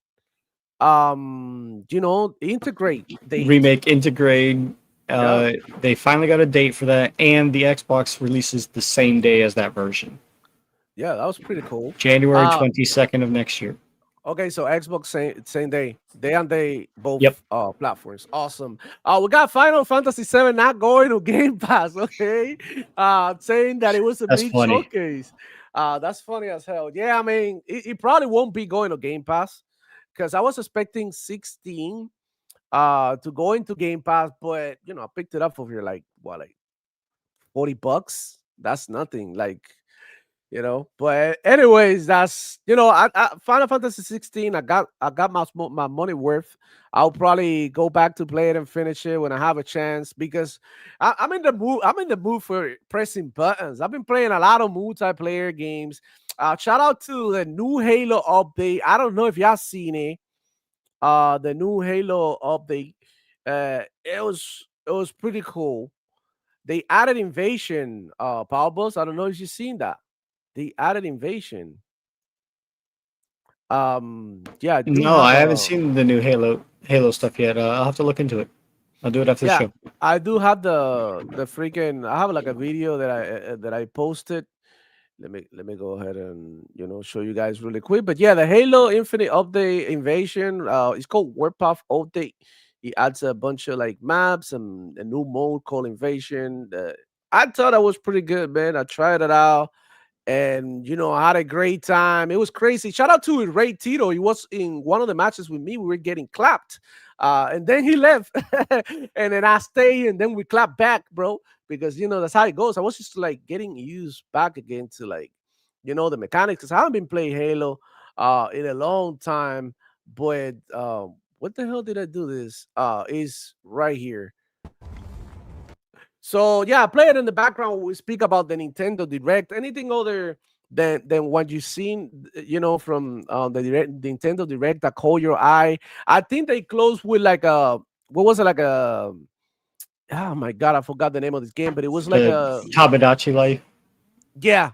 Integrate date. Remake Integrate. They finally got a date for that, and the Xbox releases the same day as that version. Yeah, that was pretty cool. January 22nd of next year. Okay, so Xbox same day, both Yep. Platforms. Awesome. We got Final Fantasy VII not going to Game Pass. Okay, saying that it was a That's big funny. showcase. That's funny as hell. Yeah, I mean, it probably won't be going to Game Pass because I was expecting 16 to go into Game Pass, but I picked it up for here like $40. That's nothing. But anyways, that's I Final Fantasy 16. I got my money worth. I'll probably go back to play it and finish it when I have a chance because I'm in the mood. I'm in the mood for pressing buttons. I've been playing a lot of multiplayer games. Shout out to the new Halo update. I don't know if y'all seen it. The new Halo update. It was pretty cool. They added Invasion. Power Boss. I don't know if you've seen that. They added Invasion. Yeah. No, I haven't seen the new Halo stuff yet. I'll have to look into it. I'll do it after the show. I do have the freaking. I have like a video that I posted. Let me go ahead and show you guys really quick. But yeah, the Halo Infinite update Invasion. It's called Warpath update. It adds a bunch of like maps and a new mode called Invasion. I thought that was pretty good, man. I tried it out. And I had a great time. It was crazy. Shout out to Ray Tito. He was in one of the matches with me. We were getting clapped, and then he left, and then I stayed, and then we clapped back, bro. Because that's how it goes. I was just like getting used back again to the mechanics. Because I haven't been playing Halo in a long time. But what the hell did I do? This is right here. So yeah, play it in the background. We speak about the Nintendo Direct. Anything other than what you've seen, from the Nintendo Direct that caught your eye? I think they closed with like a what was it like a? Oh my god, I forgot the name of this game, but it was like a Tabadachi Life. Yeah.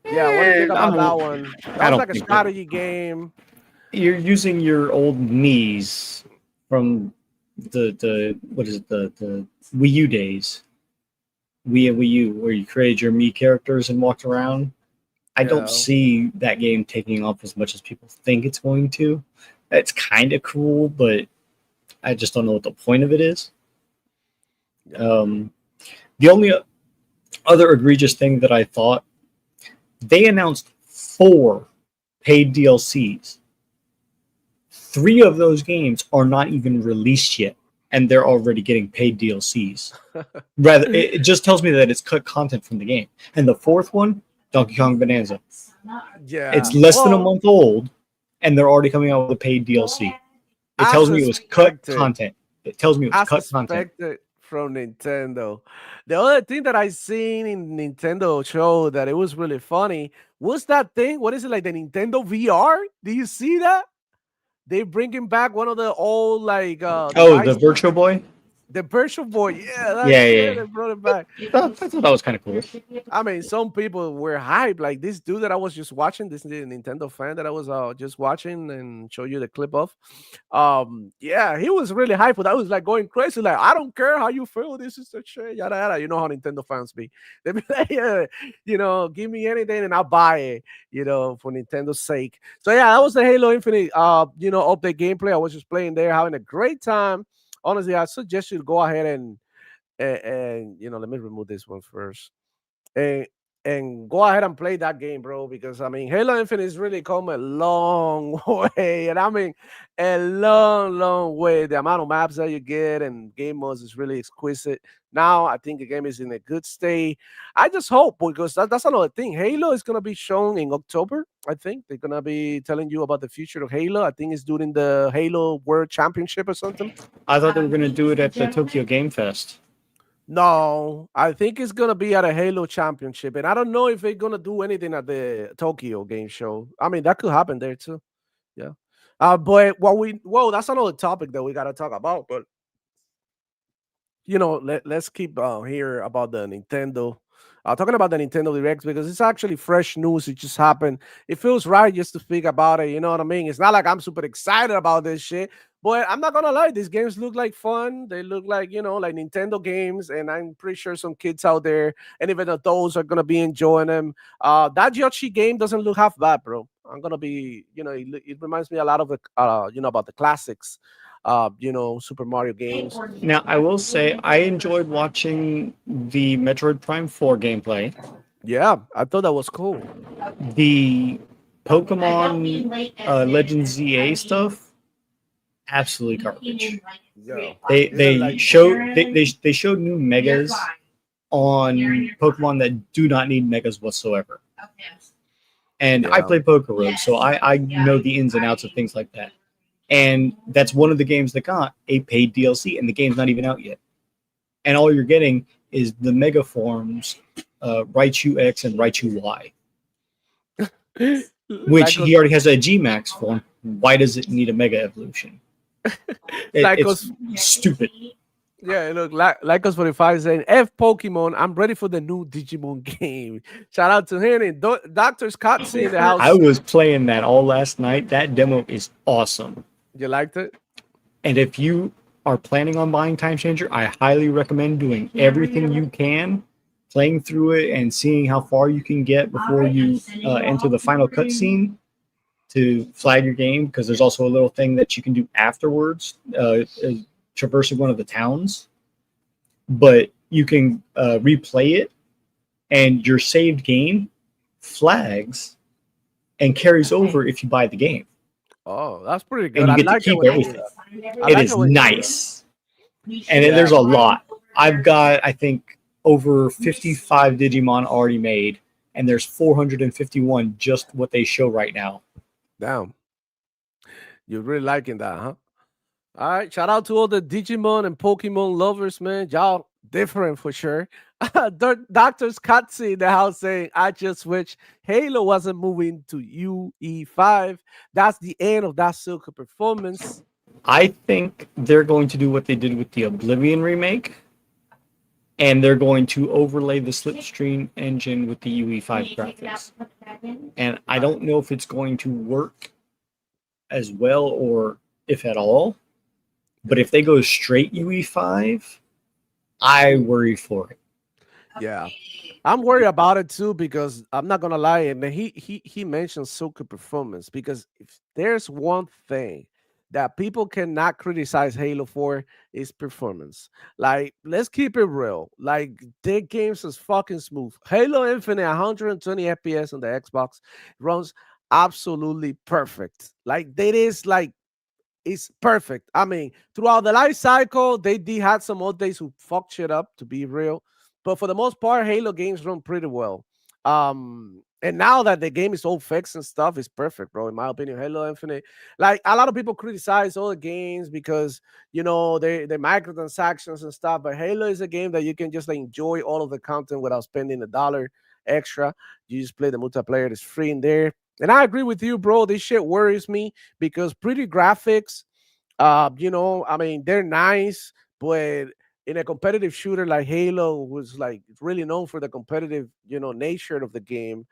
Yeah, what do you think about that one? That was like a strategy game. You're using your old Mii's from the what is it, the Wii U days. Wii and Wii U, where you created your Mii characters and walked around. I don't see that game taking off as much as people think it's going to. It's kind of cool, but I just don't know what the point of it is. The only other egregious thing that I thought, they announced 4 paid DLCs. 3 of those games are not even released yet, and they're already getting paid DLCs. Rather, it just tells me that it's cut content from the game. And the 4th one, Donkey Kong Bonanza. Yeah, it's less than a month old, and they're already coming out with a paid DLC. It tells me it was cut content. It tells me it was cut content from Nintendo. The other thing that I seen in Nintendo show that it was really funny was that thing. What is it, like the Nintendo VR? Do you see that? They bringing back one of the old the Virtual Boy. The Virtual Boy, yeah, that's Yeah, it. yeah. They brought it back. I thought that was kind of cool. I mean, some people were hyped. Like this dude that I was just watching, this Nintendo fan that I was just watching and show you the clip of. Yeah, he was really hyped. But I was like going crazy. Like, I don't care how you feel. This is the shit. Yada yada. You know how Nintendo fans be. They be like, yeah, give me anything and I'll buy it. For Nintendo's sake. So yeah, that was the Halo Infinite. Update gameplay. I was just playing there, having a great time. Honestly, I suggest you to go ahead and let me remove this one first and go ahead and play that game, bro. Because I mean, Halo Infinite is really come a long way, and I mean, a long, long way. The amount of maps that you get and game modes is really exquisite. Now, I think the game is in a good state. I just hope because that's another thing. Halo is gonna be shown in October. I think they're gonna be telling you about the future of Halo. I think it's during the Halo World Championship or something. I thought they were gonna do it at the Tokyo Game Fest. No, I think it's gonna be at a Halo Championship, and I don't know if they're gonna do anything at the Tokyo Game Show. I mean, that could happen there too. Yeah. But that's another topic that we gotta talk about. But let's keep here about the Nintendo. Talking about the Nintendo Direct because it's actually fresh news. It just happened. It feels right just to speak about it. You know what I mean? It's not like I'm super excited about this shit, but I'm not gonna lie. These games look like fun. They look like like Nintendo games, and I'm pretty sure some kids out there and even adults are gonna be enjoying them. That Yoshi game doesn't look half bad, bro. I'm gonna be, it reminds me a lot of the, about the classics. Super Mario games. Now, I will say I enjoyed watching the Metroid Prime 4 gameplay. Yeah, I thought that was cool. The Pokemon Legends ZA stuff, absolutely garbage. Yeah. They showed new megas on Pokemon that do not need megas whatsoever. And I Yeah. play Poker Road, so I know the ins and outs of things like that. And that's one of the games that got a paid DLC, and the game's not even out yet. And all you're getting is the mega forms, Raichu X and Raichu Y, which he already has a G Max form. Why does it need a mega evolution? It's stupid. Yeah, look, like us 45 saying, F Pokemon, I'm ready for the new Digimon game. Shout out to him and Dr. Scott in the house. I was playing that all last night. That demo is awesome. You liked it? And if you are planning on buying Time Changer, I highly recommend doing everything you can, playing through it and seeing how far you can get before you enter the final cutscene to flag your game, because there's also a little thing that you can do afterwards, traversing one of the towns. But you can replay it, and your saved game flags and carries over if you buy the game. Oh, that's pretty good. And you get to keep everything. It is nice. And there's a lot. I've got, I think, over 55 Digimon already made, and there's 451 just what they show right now. Damn. You're really liking that, huh? All right. Shout out to all the Digimon and Pokemon lovers, man. Y'all different for sure. Dr. Scottsy in the house saying, I just wish Halo wasn't moving to UE5. That's the end of that Silka performance. I think they're going to do what they did with the Oblivion remake, and they're going to overlay the Slipstream engine with the UE5 graphics. And I don't know if it's going to work as well or if at all, but if they go straight UE5, I worry for it. Yeah, I'm worried about it too because I'm not gonna lie, and he mentioned Silka performance because if there's one thing that people cannot criticize Halo for is performance. Like, let's keep it real. Like, their games is fucking smooth. Halo Infinite 120 FPS on the Xbox runs absolutely perfect. Like, that is like it's perfect. I mean, throughout the life cycle, they did had some updates who fucked shit up, to be real. But for the most part, Halo games run pretty well. And now that the game is all fixed and stuff, it's perfect, bro. In my opinion, Halo Infinite. Like, a lot of people criticize all the games because they microtransactions and stuff. But Halo is a game that you can just like enjoy all of the content without spending $1 extra. You just play the multiplayer; it's free in there. And I agree with you, bro. This shit worries me because pretty graphics, I mean, they're nice, but in a competitive shooter like Halo was like really known for the competitive, nature of the game.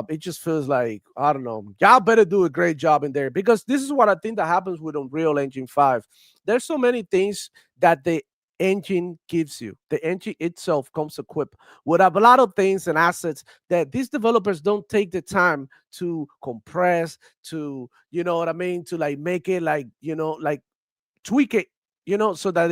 It just feels like, I don't know, y'all better do a great job in there, because this is what I think that happens with Unreal Engine 5. There's so many things that the engine gives you. The engine itself comes equipped with a lot of things and assets that these developers don't take the time to compress, to, what I mean, to like make it like, like tweak it, so that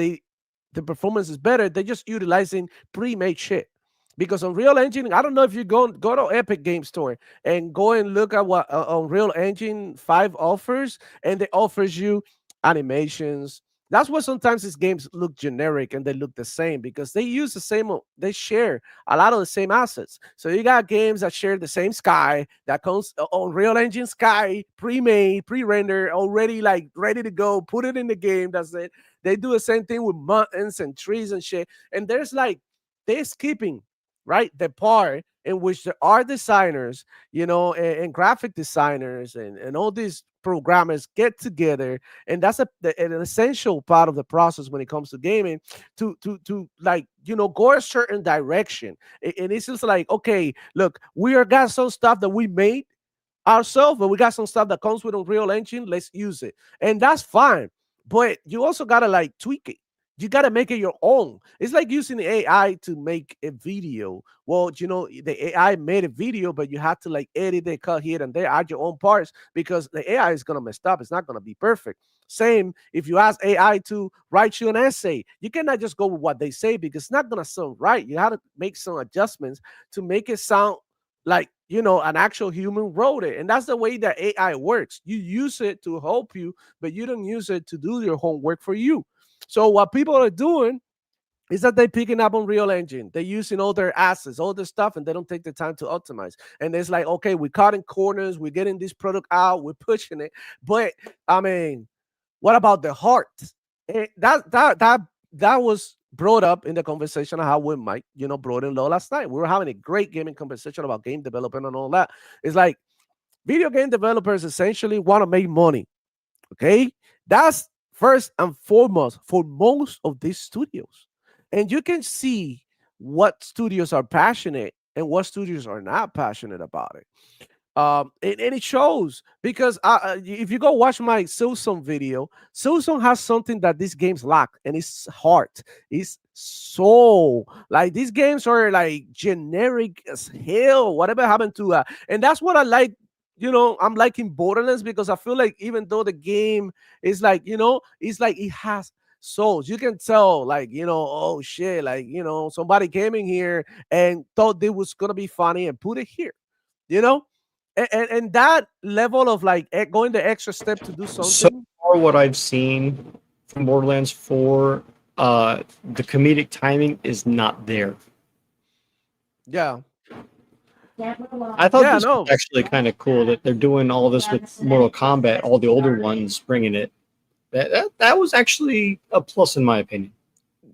the performance is better. They're just utilizing pre-made shit. Because Unreal Engine, I don't know if you go to Epic Game Store and go and look at what Unreal Engine 5 offers, and they offers you animations. That's why sometimes these games look generic and they look the same, because they use the same, they share a lot of the same assets. So you got games that share the same sky that comes on Real Engine Sky, pre-made, pre-rendered, already like ready to go. Put it in the game. That's it. They do the same thing with mountains and trees and shit. And there's like they're skipping right the part in which there are designers, and graphic designers and all these programmers get together, and that's an essential part of the process when it comes to gaming, to like go a certain direction. And it's just like, okay, look, we are got some stuff that we made ourselves, but we got some stuff that comes with Unreal Engine. Let's use it, and that's fine. But you also gotta like tweak it. You gotta make it your own. It's like using the AI to make a video. Well, the AI made a video, but you have to like edit it, cut here and there, add your own parts, because the AI is gonna mess up. It's not gonna be perfect. Same if you ask AI to write you an essay, you cannot just go with what they say, because it's not gonna sound right. You have to make some adjustments to make it sound like an actual human wrote it. And that's the way that AI works. You use it to help you, but you don't use it to do your homework for you. So what people are doing is that they're picking up on Real Engine. They're using all their assets, all their stuff, and they don't take the time to optimize. And it's like, okay, we're cutting corners, we're getting this product out, we're pushing it. But I mean, what about the heart? That was brought up in the conversation I had with Mike, brought in low last night. We were having a great gaming conversation about game development and all that. It's like video game developers essentially want to make money. Okay, that's first and foremost for most of these studios, and you can see what studios are passionate and what studios are not passionate about it. And it shows, because if you go watch my Silson video, Silson has something that these games lack, and it's heart. It's soul. Like these games are like generic as hell. Whatever happened to and that's what I like. I'm liking Borderlands, because I feel like even though the game is like, it's like it has souls. You can tell, like, oh shit, like, somebody came in here and thought it was gonna be funny and put it here, you know and that level of like going the extra step to do So something. far, what I've seen from Borderlands 4, the comedic timing is not there. Yeah, I thought yeah, this was no, actually kind of cool that they're doing all this with Mortal Kombat, all the older ones bringing it. That was actually a plus in my opinion.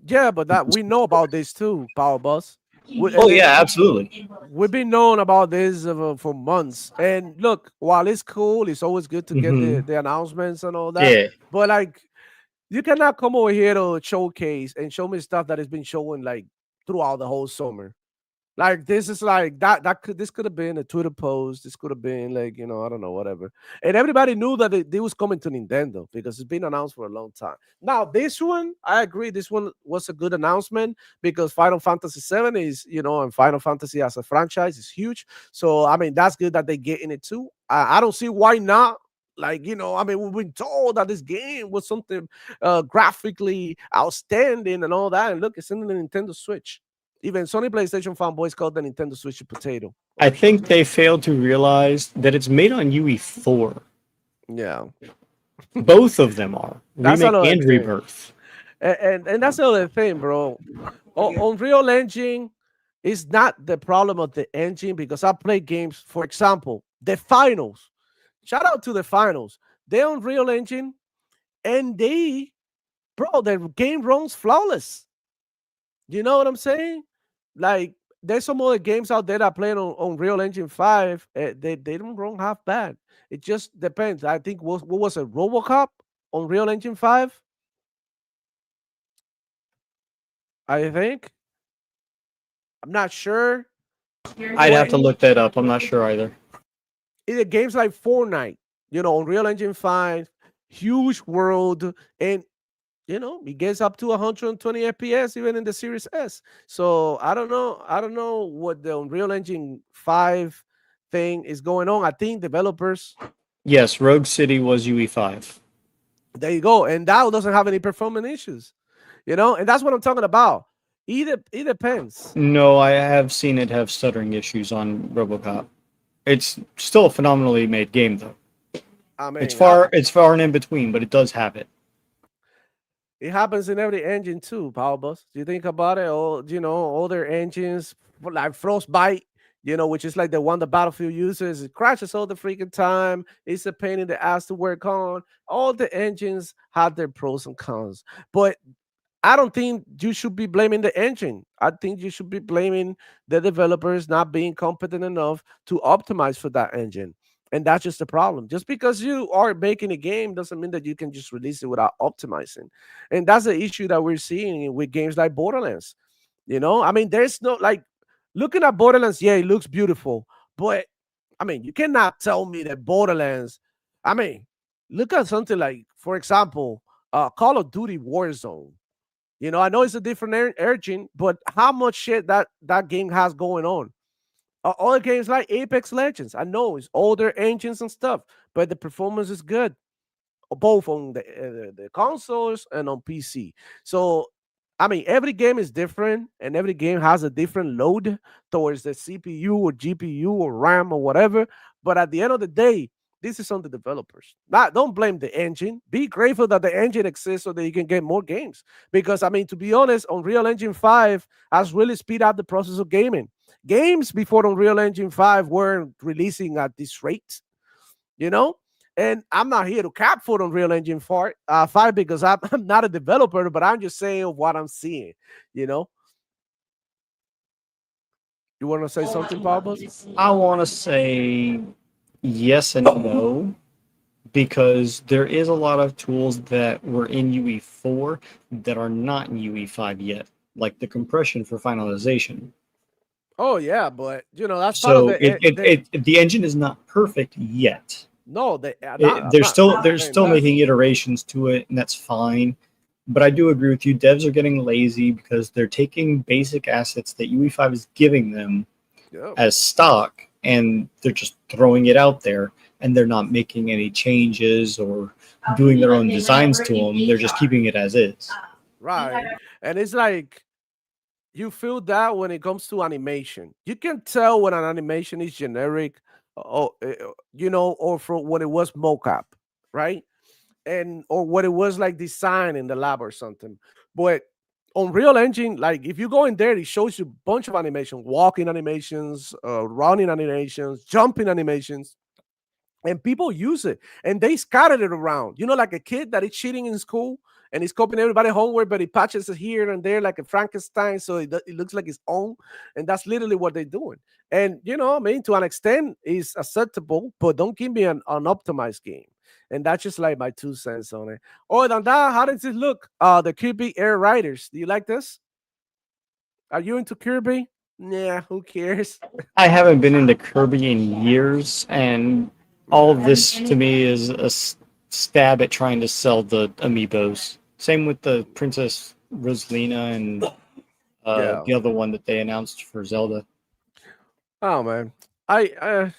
yeah, but that we know about this too, Power Boss. Oh yeah, absolutely. We've been knowing about this for months. And look, while it's cool, it's always good to get Hmm. the announcements and all that. Yeah, But like, you cannot come over here to showcase and show me stuff that has been showing like throughout the whole summer. Like this is like this could have been a Twitter post. This could have been like, I don't know, whatever. And everybody knew that it was coming to Nintendo, because it's been announced for a long time. Now this one, I agree, this one was a good announcement, because Final Fantasy 7 is, and Final Fantasy as a franchise is huge. So I mean, that's good that they get in it too. I don't see why not. Like, I mean, we've been told that this game was something graphically outstanding and all that. And look, it's in the Nintendo Switch. Even Sony PlayStation fanboys called the Nintendo Switch a potato. I think they failed to realize that it's made on UE4. Yeah, Both of them are that's remake another and thing. rebirth. And that's another thing, bro. Unreal Engine is not the problem of the engine, because I play games, for example, the finals. Shout out to the finals. They're on Unreal Engine, and the game runs flawless. You know what I'm saying? Like, there's some other games out there that play on Real Engine 5. They don't run half bad. It just depends. I think what was it, RoboCop on Real Engine 5? I think. I'm not sure. I'd have But to look that up. I'm not sure either. either games like Fortnite, Unreal Engine 5, huge world, and it gets up to 120 FPS even in the Series S. So I don't know. I don't know what the Unreal Engine 5 thing is going on. I think developers, Yes, Rogue City was UE5. there you go. And that doesn't have any performance issues, and that's what I'm talking about. It depends. No, I have seen it have stuttering issues on RoboCop. It's still a phenomenally made game, though. I It's mean, far and in between, but it does have it. it happens in every engine too, Power Boss. Do you think about it? All their engines like Frostbite, which is like the one the Battlefield uses. It crashes all the freaking time. It's a pain in the ass to work on. All the engines have their pros and cons, but I don't think you should be blaming the engine. I think you should be blaming the developers not being competent enough to optimize for that engine. And that's just the problem. Just because you are making a game doesn't mean that you can just release it without optimizing. And that's the issue that we're seeing with games like Borderlands. I mean, there's no like looking at Borderlands, yeah, it looks beautiful. But I mean, you cannot tell me that Borderlands, I mean, look at something like, for example, Call of Duty Warzone. I know it's a different engine, but how much shit that game has going on? Other games like Apex Legends, I know it's older engines and stuff, but the performance is good, both on the consoles and on PC. So, I mean, every game is different, and every game has a different load towards the CPU or GPU or RAM or whatever. But at the end of the day, this is on the developers. Not don't blame the engine. Be grateful that the engine exists so that you can get more games. Because I mean, to be honest, Unreal Engine 5 has really speed up the process of gaming. Games before Unreal Engine 5 weren't releasing at this rate, you know? And I'm not here to cap for Unreal Engine 5 because I'm not a developer, but I'm just saying what I'm seeing, you know? You want to say something, Pablo? I want to say yes and no, because there is a lot of tools that were in UE4 that are not in UE5 yet, like the compression for finalization. Oh, yeah, but, that's part of So the engine is not perfect yet. No, They're still making iterations to it, and that's fine. But I do agree with you. Devs are getting lazy because they're taking basic assets that UE5 is giving them as stock, and they're just throwing it out there, and they're not making any changes or doing their own designs to them. They're just keeping it as is. Right. And it's like you feel that when it comes to animation. You can tell when an animation is generic or from when it was mocap, right? And or what it was like design in the lab or something. But on Real Engine, like if you go in there, it shows you a bunch of animation, walking animations, running animations, jumping animations, and people use it and they scattered it around. Like a kid that is cheating in school and he's copying everybody homework, but he patches it here and there like a Frankenstein, so it looks like his own. And that's literally what they're doing. And I mean, to an extent, is acceptable, but don't give me an unoptimized game. And that's just like my 2 cents on it. Other than that, how does it look? The Kirby Air Riders. Do you like this? Are you into Kirby? Yeah, who cares? I haven't been into Kirby in years, and all of this to me is a stab at trying to sell the amiibos. Same with the Princess Rosalina and the other one that they announced for Zelda. Oh man, I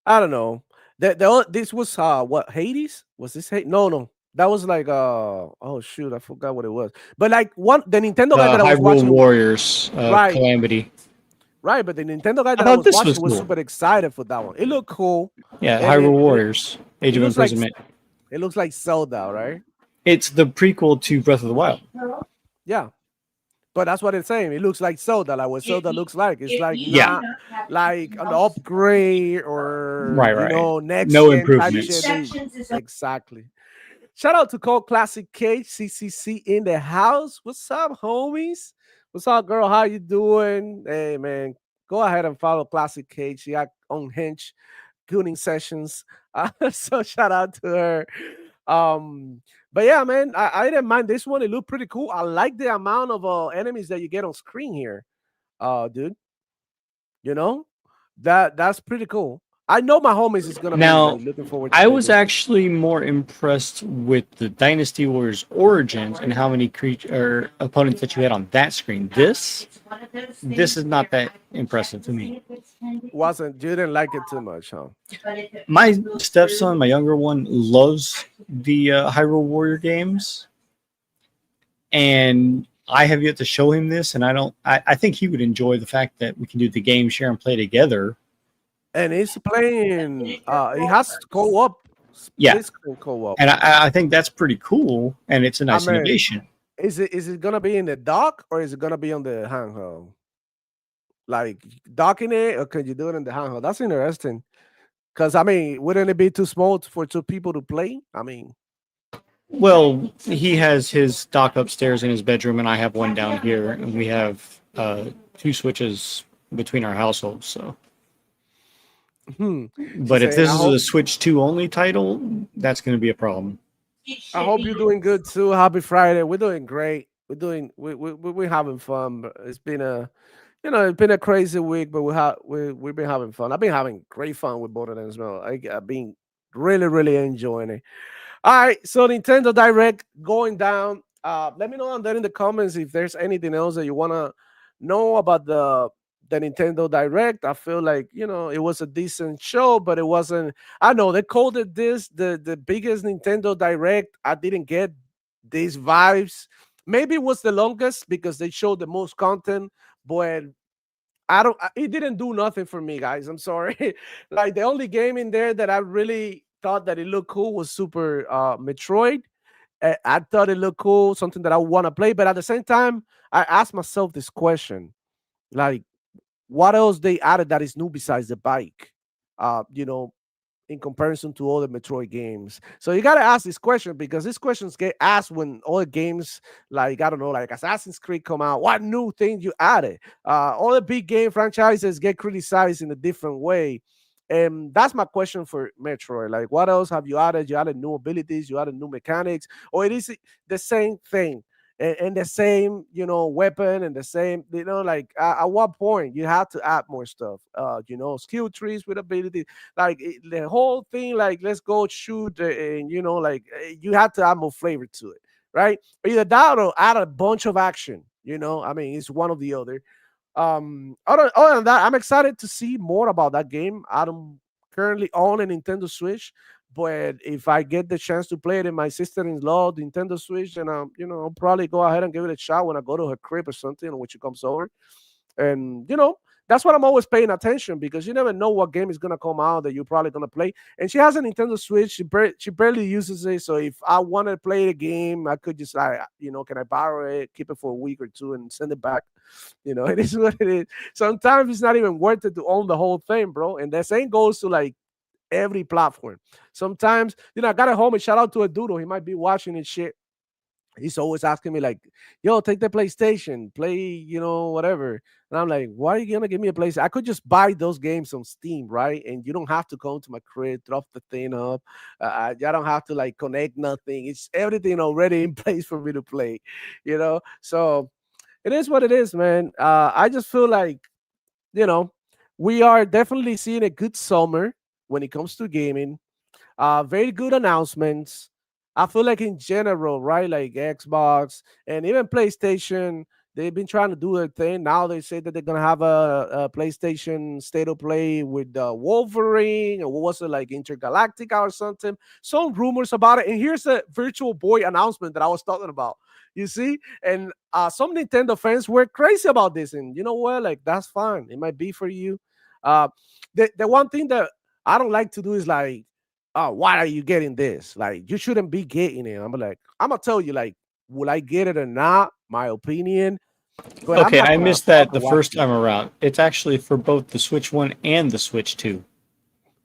don't know. This was what, Hades? Was this Hades? No. That was like oh shoot, I forgot what it was. But like the Nintendo guy that I was Hyrule watching, Warriors, right? Calamity. Right, but the Nintendo guy that I was this watching was cool. super excited for that one. It looked cool. Yeah, Hyrule Warriors, Age of Imprisonment. It looks like Zelda, right? It's the prequel to Breath of the Wild. Yeah. But that's what it's saying. It looks like Zelda, like what Zelda looks like. It's like not like an upgrade or next no gen improvements. type shit. Exactly. Shout out to Cult Classic Cage, CCC in the house. What's up, homies? What's up, girl? How you doing? Hey, man, go ahead and follow Classic Cage. She got on Hinge tuning sessions. So shout out to her. But yeah, man, I didn't mind this one. It looked pretty cool. I like the amount of enemies that you get on screen here, dude. You know, that's pretty cool. I know my homies is gonna be like Now, looking forward to I play was this. actually more impressed with the Dynasty Warriors Origins and how many creature or opponents that you had on that screen. This is not that impressive to me. Wasn't you didn't like it too much, huh? My stepson, my younger one, loves the Hyrule Warrior games, and I have yet to show him this. And I don't. I think he would enjoy the fact that we can do the game share and play together. And he's playing. He has co-op, Yeah, split screen co-op. and I think that's pretty cool, and it's a I nice mean, innovation. is it gonna be in the dock or is it gonna be on the handheld? Like docking it, or can you do it in the handheld? That's interesting. Cause I mean, wouldn't it be too small for two people to play? I mean, Well, he has his dock upstairs in his bedroom, and I have one down here, and we have two switches between our households. So, hmm. but if Say, this is a Switch 2 only title, that's going to be a problem. I hope you're doing good too. Happy Friday. We're doing great. We're having fun. But it's been it's been a crazy week, but we've been having fun. I've been having great fun with both of them as well. I've been really enjoying it. All right, so Nintendo Direct going down. Let me know down there in the comments if there's anything else that you wanna know about the Nintendo Direct. I feel like it was a decent show, but it wasn't. I know they called it this the biggest Nintendo Direct. I didn't get these vibes. Maybe it was the longest because they showed the most content, but I don't. It didn't do nothing for me, guys. I'm sorry. Like the only game in there that I really thought that it looked cool was Super Metroid. I thought it looked cool, something that I want to play. But at the same time, I asked myself this question: like, what else they added that is new besides the bike? You know, in comparison to other Metroid games. So you gotta ask this question because these questions get asked when other games like I don't know, like Assassin's Creed come out. What new thing you added? All the big game franchises get criticized in a different way. And that's my question for Metroid. Like, what else have you added? You added new abilities, you added new mechanics, or it is the same thing? And the same weapon and the same like at what point you have to add more stuff, skill trees with ability, like the whole thing, like let's go shoot, and like you have to add more flavor to it, right? Either that or add a bunch of action. I mean, it's one of the other. Other than that, I'm excited to see more about that game. I don't currently own a Nintendo Switch, but if I get the chance to play it in my sister-in-law Nintendo Switch, and I'll probably go ahead and give it a shot when I go to her crib or something, or when she comes over. And that's what I'm always paying attention, because you never know what game is gonna come out that you're probably gonna play. And she has a Nintendo Switch. She barely uses it, so if I want to play the game, I could just like can I borrow it, keep it for a week or two, and send it back. It is what it is. Sometimes it's not even worth it to own the whole thing, bro. And the same goes to like every platform. Sometimes, I got a home, and shout out to a doodle. He might be watching and shit. He's always asking me like, "Yo, take the PlayStation, play, whatever." And I'm like, "Why are you gonna give me a PlayStation? I could just buy those games on Steam, right? And you don't have to come to my crib, drop the thing up. I don't have to like connect nothing. It's everything already in place for me to play, So it is what it is, man. I just feel like, you know, we are definitely seeing a good summer when it comes to gaming. Very good announcements. I feel like in general, right? Like Xbox and even PlayStation, they've been trying to do their thing. Now they say that they're gonna have a PlayStation State of Play with Wolverine, or what was it, like Intergalactica or something? Some rumors about it. And here's a Virtual Boy announcement that I was talking about. You see, and some Nintendo fans were crazy about this, and you know what? Like that's fine. It might be for you. Uh, the one thing that I don't like to do is like, oh, why are you getting this? Like, you shouldn't be getting it. I'm like, I'm gonna tell you, like, will I get it or not? My opinion, but I'm Okay, not I gonna missed that fucking the watch first it. time around. It's actually for both the Switch 1 and the Switch 2.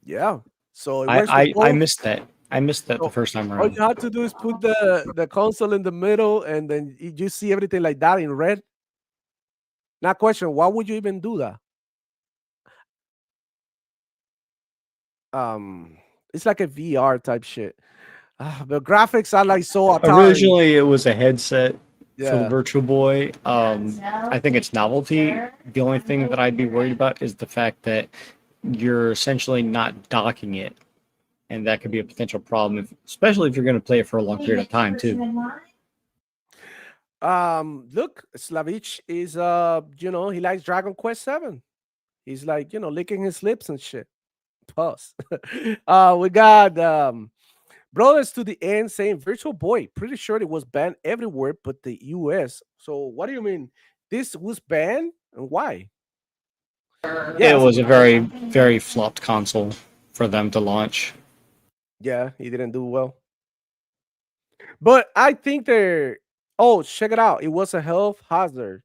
Yeah, so it I works for I both. missed that. I missed that the So first time all around. you have to do is put the console in the middle, and then you see everything like that in red. Now, question: why would you even do that? It's like a VR type shit. The graphics are like so Atari. Originally, it was a headset for the Yeah. Virtual Boy. I think it's novelty. The only thing that I'd be worried about is the fact that you're essentially not docking it, and that could be a potential problem, especially if you're going to play it for a long period of time too. Look, Slavich is he likes Dragon Quest 7. He's like, licking his lips and shit. Pause. We got Brothers to the End saying Virtual Boy. Pretty sure it was banned everywhere but the US. So what do you mean? This was banned and why? It was a very, very flopped console for them to launch. Yeah, he didn't do well. But I think they're oh, check it out. It was a health hazard.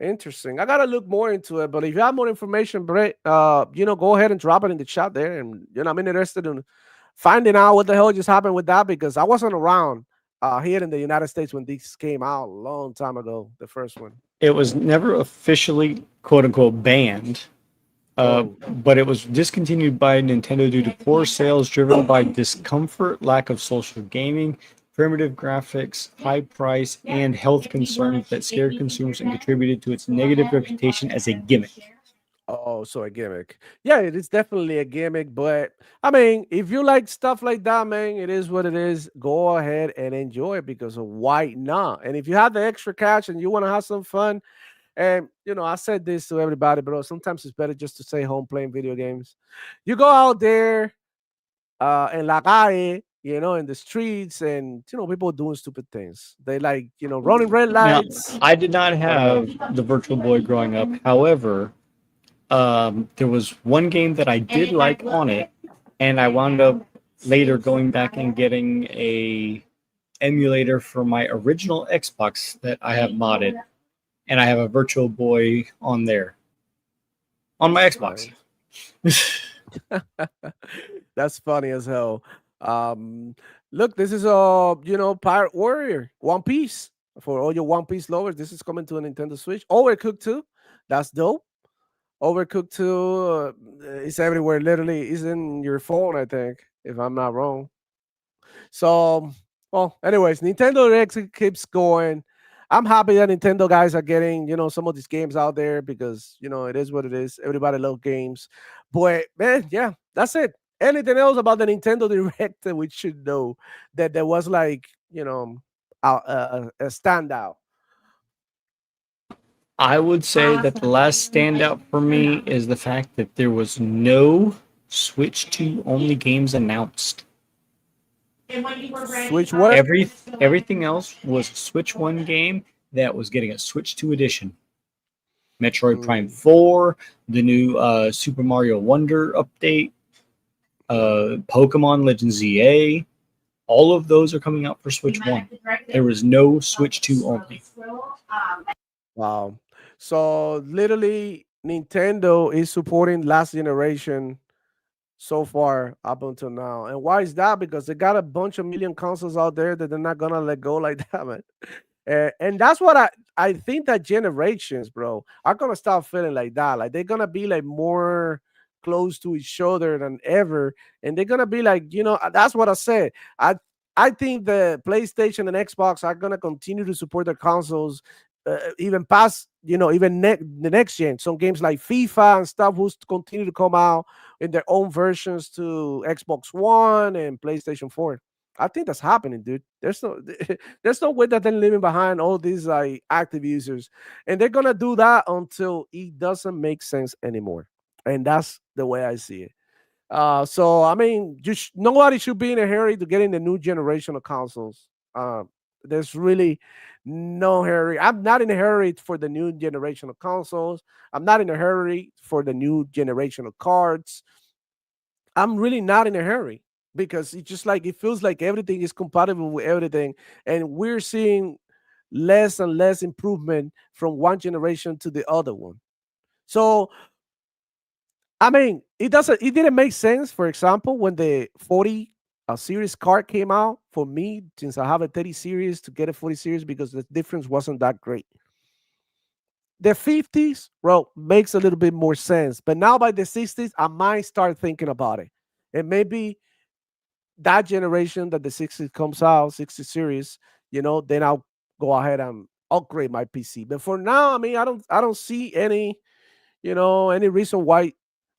Interesting. I gotta look more into it. But if you have more information, Brett, go ahead and drop it in the chat there. And I'm interested in finding out what the hell just happened with that because I wasn't around here in the United States when this came out a long time ago, the first one. It was never officially quote unquote banned. But it was discontinued by Nintendo due to poor sales driven by discomfort, lack of social gaming, primitive graphics, high price, and health concerns that scared consumers and contributed to its negative reputation as a gimmick. Oh, so a gimmick. Yeah, it is definitely a gimmick. But I mean, if you like stuff like that, man, it is what it is. Go ahead and enjoy it because of why not? And if you have the extra cash and you want to have some fun, and I said this to everybody, bro. Sometimes it's better just to stay home playing video games. You go out there in la calle, in the streets, and people doing stupid things. They like, running red Now, lights. I did not have the Virtual Boy growing up. However, there was one game that I did like on it, and I wound up later going back and getting a emulator for my original Xbox that I have modded, and I have a Virtual Boy on there on my Xbox. That's funny as hell. Look, this is Pirate Warrior One Piece for all your One Piece lovers. This is coming to a Nintendo Switch. Overcooked 2. That's dope. Overcooked 2 is everywhere. Literally, it's in your phone, I think, if I'm not wrong. So, well, anyways, Nintendo Direct keeps going. I'm happy that Nintendo guys are getting, some of these games out there because, it is what it is. Everybody loves games. But, man, yeah, that's it. Anything else about the Nintendo Direct that we should know that there was like, a standout? I would say that the last standout for me is the fact that there was no Switch 2 only games announced. Switch what? Everything else was a Switch 1 game that was getting a Switch 2 edition. Metroid Prime 4, the new Super Mario Wonder update, Pokemon Legends ZA, all of those are coming out for Switch 1. There was no Switch 2 only. Wow. So literally Nintendo is supporting last generation so far up until now. And why is that? Because they got a bunch of million consoles out there that they're not gonna let go like that, man. And that's what I think that generations, bro, are gonna start feeling like that. Like they're gonna be like more close to each other than ever. And they're gonna be like, that's what I said. I think the PlayStation and Xbox are gonna continue to support their consoles even past, even the next gen. Some games like FIFA and stuff will continue to come out in their own versions to Xbox One and PlayStation 4. I think that's happening, dude. There's no way that they're leaving behind all these like active users, and they're gonna do that until it doesn't make sense anymore. And that's the way I see it. So I mean, nobody should be in a hurry to get in the new generation of consoles. There's really no hurry. I'm not in a hurry for the new generation of consoles. I'm not in a hurry for the new generation of cards. I'm really not in a hurry because it's just like it feels like everything is compatible with everything, and we're seeing less and less improvement from one generation to the other one. So I mean, it didn't make sense, for example, when the 40 series card came out for me, since I have a 30 series, to get a 40 series because the difference wasn't that great. The 50s, well, makes a little bit more sense. But now by the 60s, I might start thinking about it. And maybe that generation that the 60 comes out, 60 series, then I'll go ahead and upgrade my PC. But for now, I mean, I don't see any reason why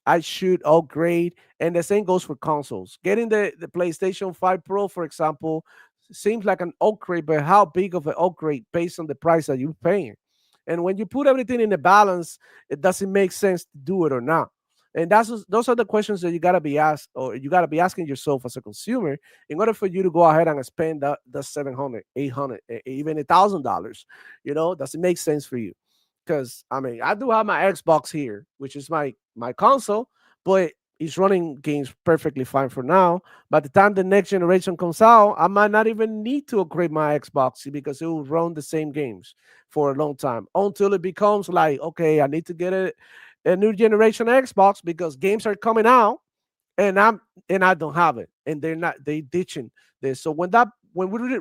I should upgrade. And the same goes for consoles. Getting the PlayStation 5 Pro, for example, seems like an upgrade, but how big of an upgrade based on the price that you're paying? And when you put everything in the balance, it doesn't make sense to do it or not. And those are the questions that you gotta be asked, or you gotta be asking yourself as a consumer, in order for you to go ahead and spend the 700, 800, even $1,000. Does it make sense for you? Because I mean, I do have my Xbox here, which is my console, but it's running games perfectly fine for now. By the time the next generation comes out, I might not even need to upgrade my Xbox because it will run the same games for a long time until it becomes like, okay, I need to get a new generation Xbox because games are coming out and I don't have it, and they ditching this. So when we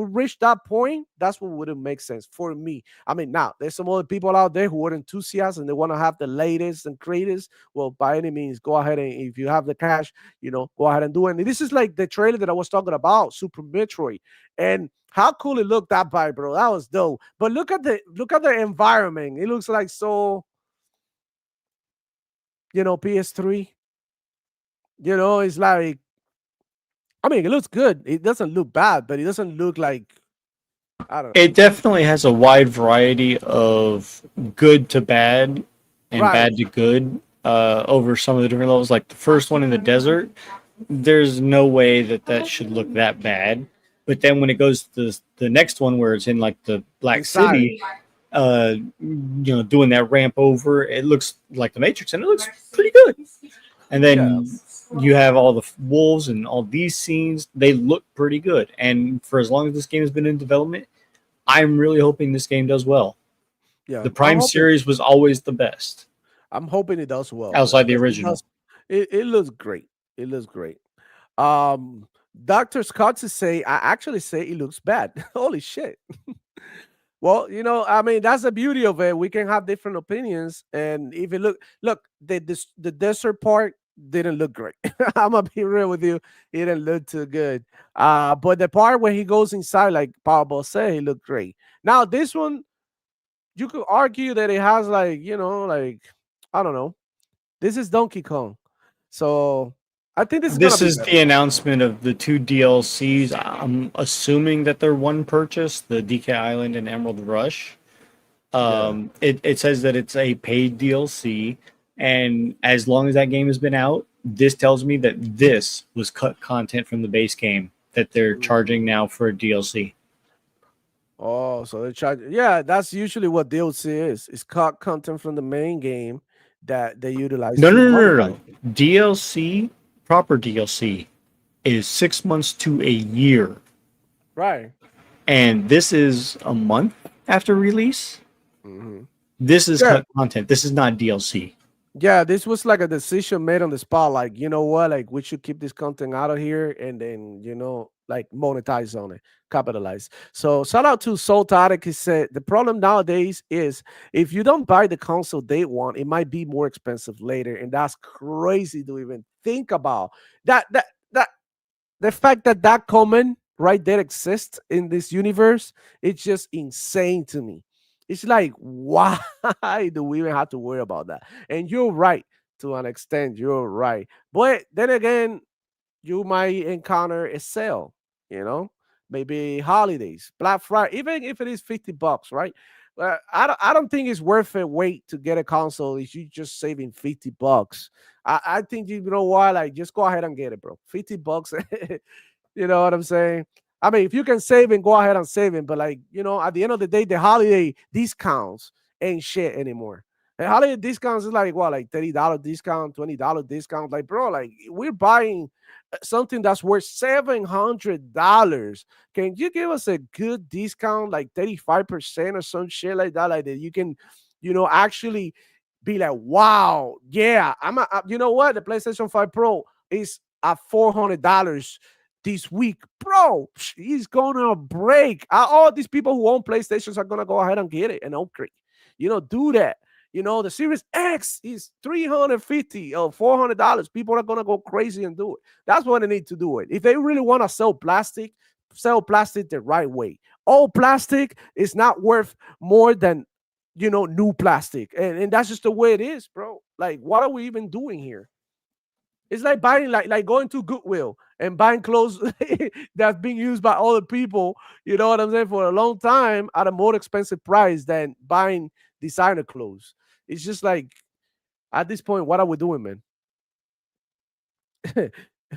reach that point, that's when wouldn't make sense for me. I mean, now there's some other people out there who are enthusiasts and they want to have the latest and greatest. Well, by any means, go ahead, and if you have the cash, go ahead and do it. And this is like the trailer that I was talking about, Super Metroid, and how cool it looked, that by, bro. That was dope. But look at the environment. It looks like so, PS3. It's like, I mean, it looks good. It doesn't look bad, but it doesn't look like, I don't know. It definitely has a wide variety of good to bad and Right. bad to good over some of the different levels. Like the first one in the desert, there's no way that should look that bad. But then when it goes to the next one where it's in like the Black Inside. City, doing that ramp over, it looks like the Matrix and it looks pretty good. And then you have all the wolves and all these scenes, they look pretty good. And for as long as this game has been in development, I'm really hoping this game does well. Yeah. The Prime series was always the best I'm hoping it does well. outside the because original. It looks great. It looks great. Um, Dr. Scott to say, I actually say it looks bad. Holy shit. Well, I mean, that's the beauty of it. We can have different opinions, and if you look, the desert part didn't look great. I'm gonna be real with you; it didn't look too good. But the part where he goes inside, like Pablo said, he looked great. Now, this one, you could argue that it has like, like, I don't know. This is Donkey Kong, so I think this is gonna This be is better. the announcement of the two DLCs. I'm assuming that they're one purchase, the DK Island and Emerald Rush. Yeah. It says that it's a paid DLC, and as long as that game has been out, this tells me that this was cut content from the base game that they're charging now for a DLC. Oh, so they charge. Yeah, that's usually what DLC is. It's cut content from the main game that they utilize No, to no, no, no, monetize. no. DLC, proper DLC, is 6 months to a year, Right. and this is a month after release. Hmm. This is Yeah. cut content. This is not DLC. Yeah, this was like a decision made on the spot. Like, you know what? Like, we should keep this content out of here and then, like monetize on it, capitalize. So, shout out to Soul Tarek. He said the problem nowadays is if you don't buy the console day one, it might be more expensive later. And that's crazy to even think about. That the fact that comment right there exists in this universe, it's just insane to me. It's like, why do we even have to worry about that? And you're right, to an extent, you're right. But then again, you might encounter a sale, you know, maybe holidays, Black Friday, even if it is $50, right? I don't think it's worth it. Wait to get a console if you just saving $50. I think, you know what, like, just go ahead and get it, bro. $50. You know what I'm saying? I mean, if you can save it, go ahead and save it. But, like, at the end of the day, the holiday discounts ain't shit anymore. And holiday discounts is like what, like $30 discount, $20 discount. Like, bro, like, we're buying something that's worth $700. Can you give us a good discount, like 35% or some shit like that? Like that you can, actually be like, wow, yeah, you know what? The PlayStation 5 Pro is at $400 this week, bro. He's gonna break. All these people who own PlayStations are gonna go ahead and get it and upgrade. Do that. You know, the Series X is $350 or $400. People are gonna go crazy and do it. That's what they need to do it. If they really want to sell plastic the right way. All plastic is not worth more than new plastic, and that's just the way it is, bro. Like, what are we even doing here? It's like buying, like going to Goodwill and buying clothes that's being used by other people, you know what I'm saying, for a long time at a more expensive price than buying designer clothes. It's just like, at this point, what are we doing, man?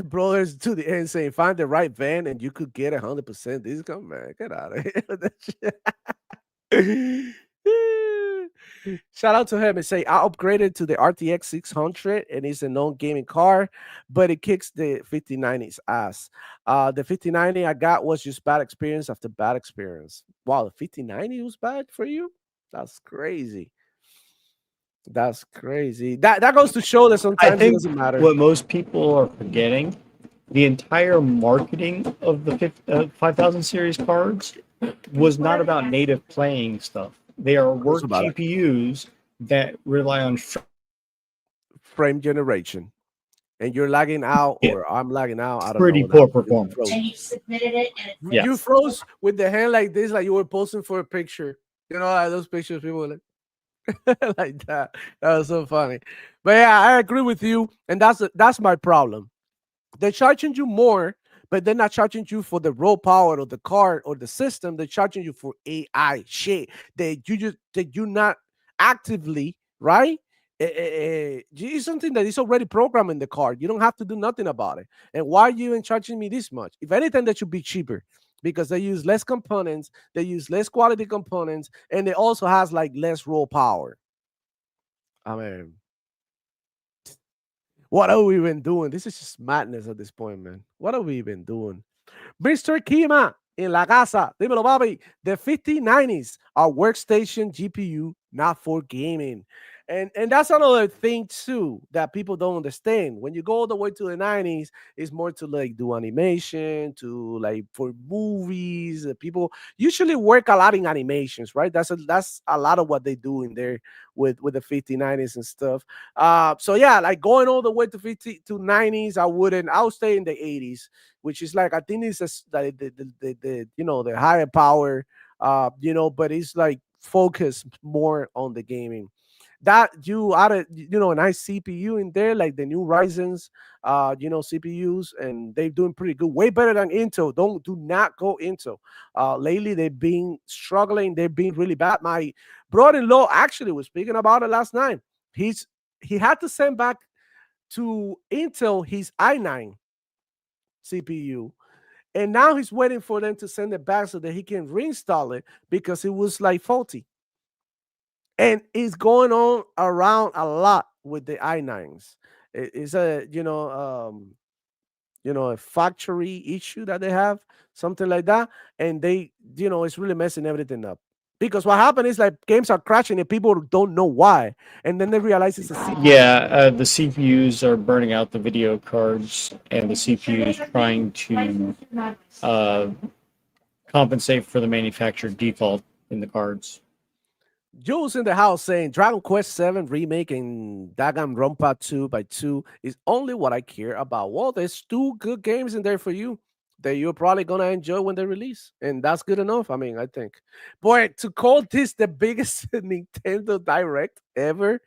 Brothers to the end saying, find the right van and you could get 100% discount, man. Get out of here. Shout out to him and say, I upgraded to the RTX 600 and it's a non-gaming car, but it kicks the 5090's ass. The 5090 I got was just bad experience after bad experience. Wow, the 5090 was bad for you? That's crazy. That's crazy. That goes to show that I sometimes it think doesn't matter. what most people are forgetting, the entire marketing of the 5000 series cards was not about native playing stuff. They are work about it. GPUs that rely on Frame generation. And you're lagging out, Yeah. or I'm lagging out. I don't pretty know. poor performance. And you submitted it, and it's Yeah. You froze with the hand like this, like you were posing for a picture. You know, like those pictures people were like like that. That was so funny. But yeah, I agree with you, and that's my problem. They're charging you more, but they're not charging you for the raw power of the card or the system. They're charging you for AI shit that you not actively, right. It's something that is already programmed in the card. You don't have to do nothing about it. And why are you even charging me this much? If anything, that should be cheaper because they use less components, they use less quality components, and it also has like less raw power. I mean, what are we even doing? This is just madness at this point, man. What are we even doing? Mr. Kima in La Casa. Dímelo, papi. The 5090s are workstation GPU, not for gaming. And that's another thing too that people don't understand. When you go all the way to the 90s, it's more to like do animation, to like for movies. People usually work a lot in animations, right? That's a lot of what they do in there with the 5090s and stuff. So yeah, like going all the way to 50 to 90s, I'll stay in the 80s, which is like, I think it's the the higher power, but it's like focused more on the gaming. That you added, a nice CPU in there, like the new Ryzen's, CPUs, and they're doing pretty good, way better than Intel. Do not go Intel. Lately they've been struggling. They've been really bad. My brother-in-law actually was speaking about it last night. He had to send back to Intel his i9 CPU. And now he's waiting for them to send it back so that he can reinstall it because it was like faulty. And it's going on around a lot with the i9s. It's a a factory issue that they have, something like that, and they it's really messing everything up. Because what happened is like games are crashing and people don't know why, and then they realize it's a CPU. Yeah, the CPUs are burning out the video cards, and the CPU is trying to compensate for the manufacturer default in the cards. Jules in the house saying Dragon Quest 7 remake and Danganronpa 2x2 is only what I care about. Well, there's two good games in there for you that you're probably gonna enjoy when they release, and that's good enough. I mean, I think. Boy, to call this the biggest Nintendo Direct ever,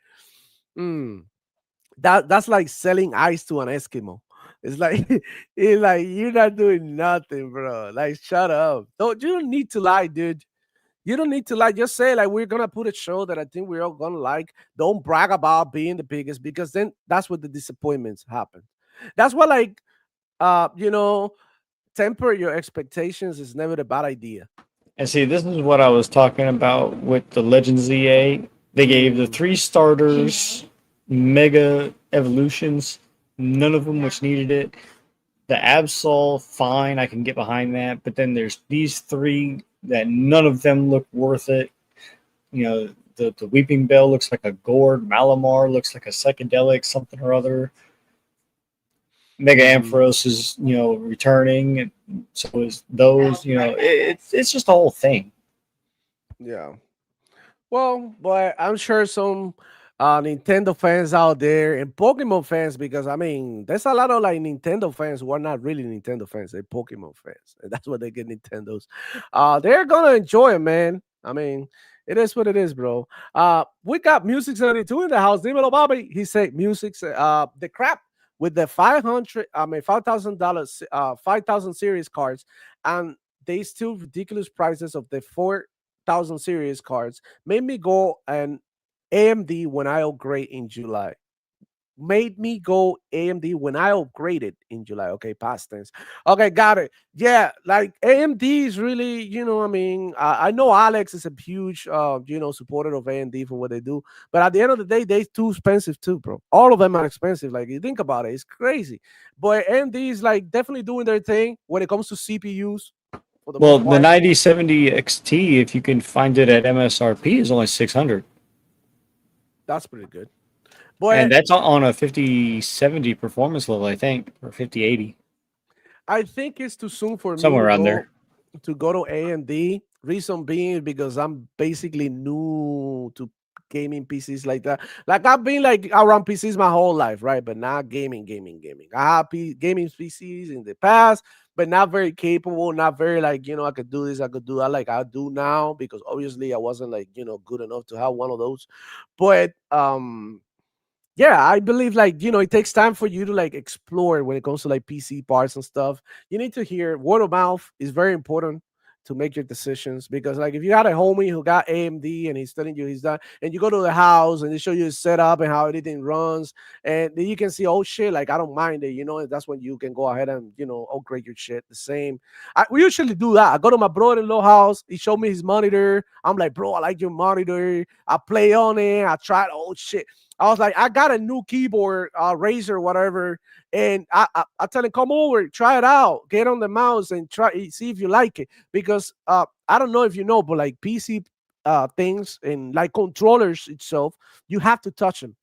that's like selling ice to an Eskimo. It's like it's like you're not doing nothing, bro. Like, shut up. You don't need to lie, dude. You don't need to like just say like we're gonna put a show that I think we're all gonna like. Don't brag about being the biggest because then that's what the disappointments happen. That's why temper your expectations is never a bad idea. And see, this is what I was talking about with the Legends EA. They gave the 3 starters mega evolutions, none of them which needed it. The Absol, fine, I can get behind that. But then there's these 3 that none of them look worth it. The Weeping Bell looks like a gourd. Malamar looks like a psychedelic something or other. Mega Ampharos is, returning. And so is those, it's just a whole thing. Yeah. Well, but I'm sure some Nintendo fans out there and Pokemon fans, because I mean, there's a lot of like Nintendo fans who are not really Nintendo fans, they're Pokemon fans, and that's what they get Nintendos. They're gonna enjoy it, man. I mean, it is what it is, bro. We got Music 72 in the house. Dímelo, Bobby. He said music, the crap with the 500, I mean, $5,000, 5,000 series cards, and they still ridiculous prices of the 4,000 series cards made me go and AMD when I upgrade in July. Made me go AMD when I upgraded in July. Okay, past tense. Okay, got it. Yeah, like AMD is really, I mean, I know Alex is a huge, supporter of AMD for what they do, but at the end of the day, they're too expensive too, bro. All of them are expensive. Like you think about it, it's crazy. But AMD is like definitely doing their thing when it comes to CPUs for the Well, most the part. 9070 XT, if you can find it at MSRP, is only 600, That's pretty good. and But that's on a 5070 performance level, I think, or 5080, I think it's too soon for me somewhere around there. to go to AMD. Reason being because I'm basically new to gaming PCs like that. Like I've been like around PCs my whole life, right? But not gaming. I have gaming PCs in the past, but not very capable, not very like, I could do this, I could do that like I do now because obviously I wasn't like, good enough to have one of those. But yeah, I believe like, it takes time for you to like explore when it comes to like PC parts and stuff. You need to hear word of mouth is very important to make your decisions because like if you had a homie who got AMD and he's telling you he's done and you go to the house and they show you his setup and how everything runs and then you can see oh shit like I don't mind it, and that's when you can go ahead and upgrade your shit the same. We usually do that. I go to my brother-in-law house, he showed me his monitor, I'm like bro I like your monitor, I play on it, I tried oh shit. I was like, I got a new keyboard, Razer, whatever, and I tell him, come over, try it out, get on the mouse and try see if you like it. Because I don't know if you know, but like PC things and like controllers itself, you have to touch them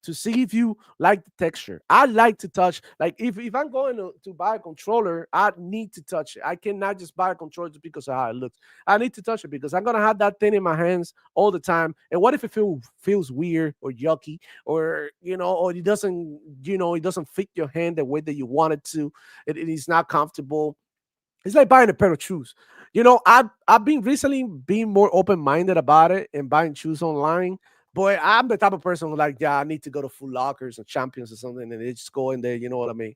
to see if you like the texture. I like to touch, like if I'm going to buy a controller, I need to touch it. I cannot just buy a controller just because of how it looks. I need to touch it because I'm gonna have that thing in my hands all the time. And what if it feels weird or yucky or or it doesn't fit your hand the way that you want it to. It is not comfortable. It's like buying a pair of shoes. I've been recently being more open minded about it and buying shoes online. Boy, I'm the type of person who like, yeah, I need to go to Foot Lockers or Champions or something, and they just go in there, you know what I mean,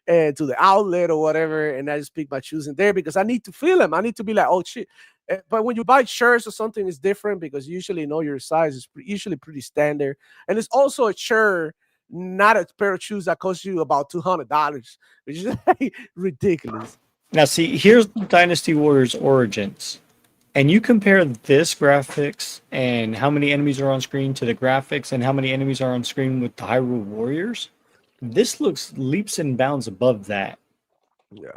and to the outlet or whatever, and I just pick my shoes in there because I need to feel them. I need to be like, oh shit. But when you buy shirts or something, it's different because you usually know your size is usually pretty standard, and it's also a shirt, not a pair of shoes that cost you about $200, which is like, ridiculous. Now, see, here's Dynasty Warriors Origins, and you compare this graphics and how many enemies are on screen to the graphics and how many enemies are on screen with the Hyrule Warriors. This looks leaps and bounds above that. Yeah.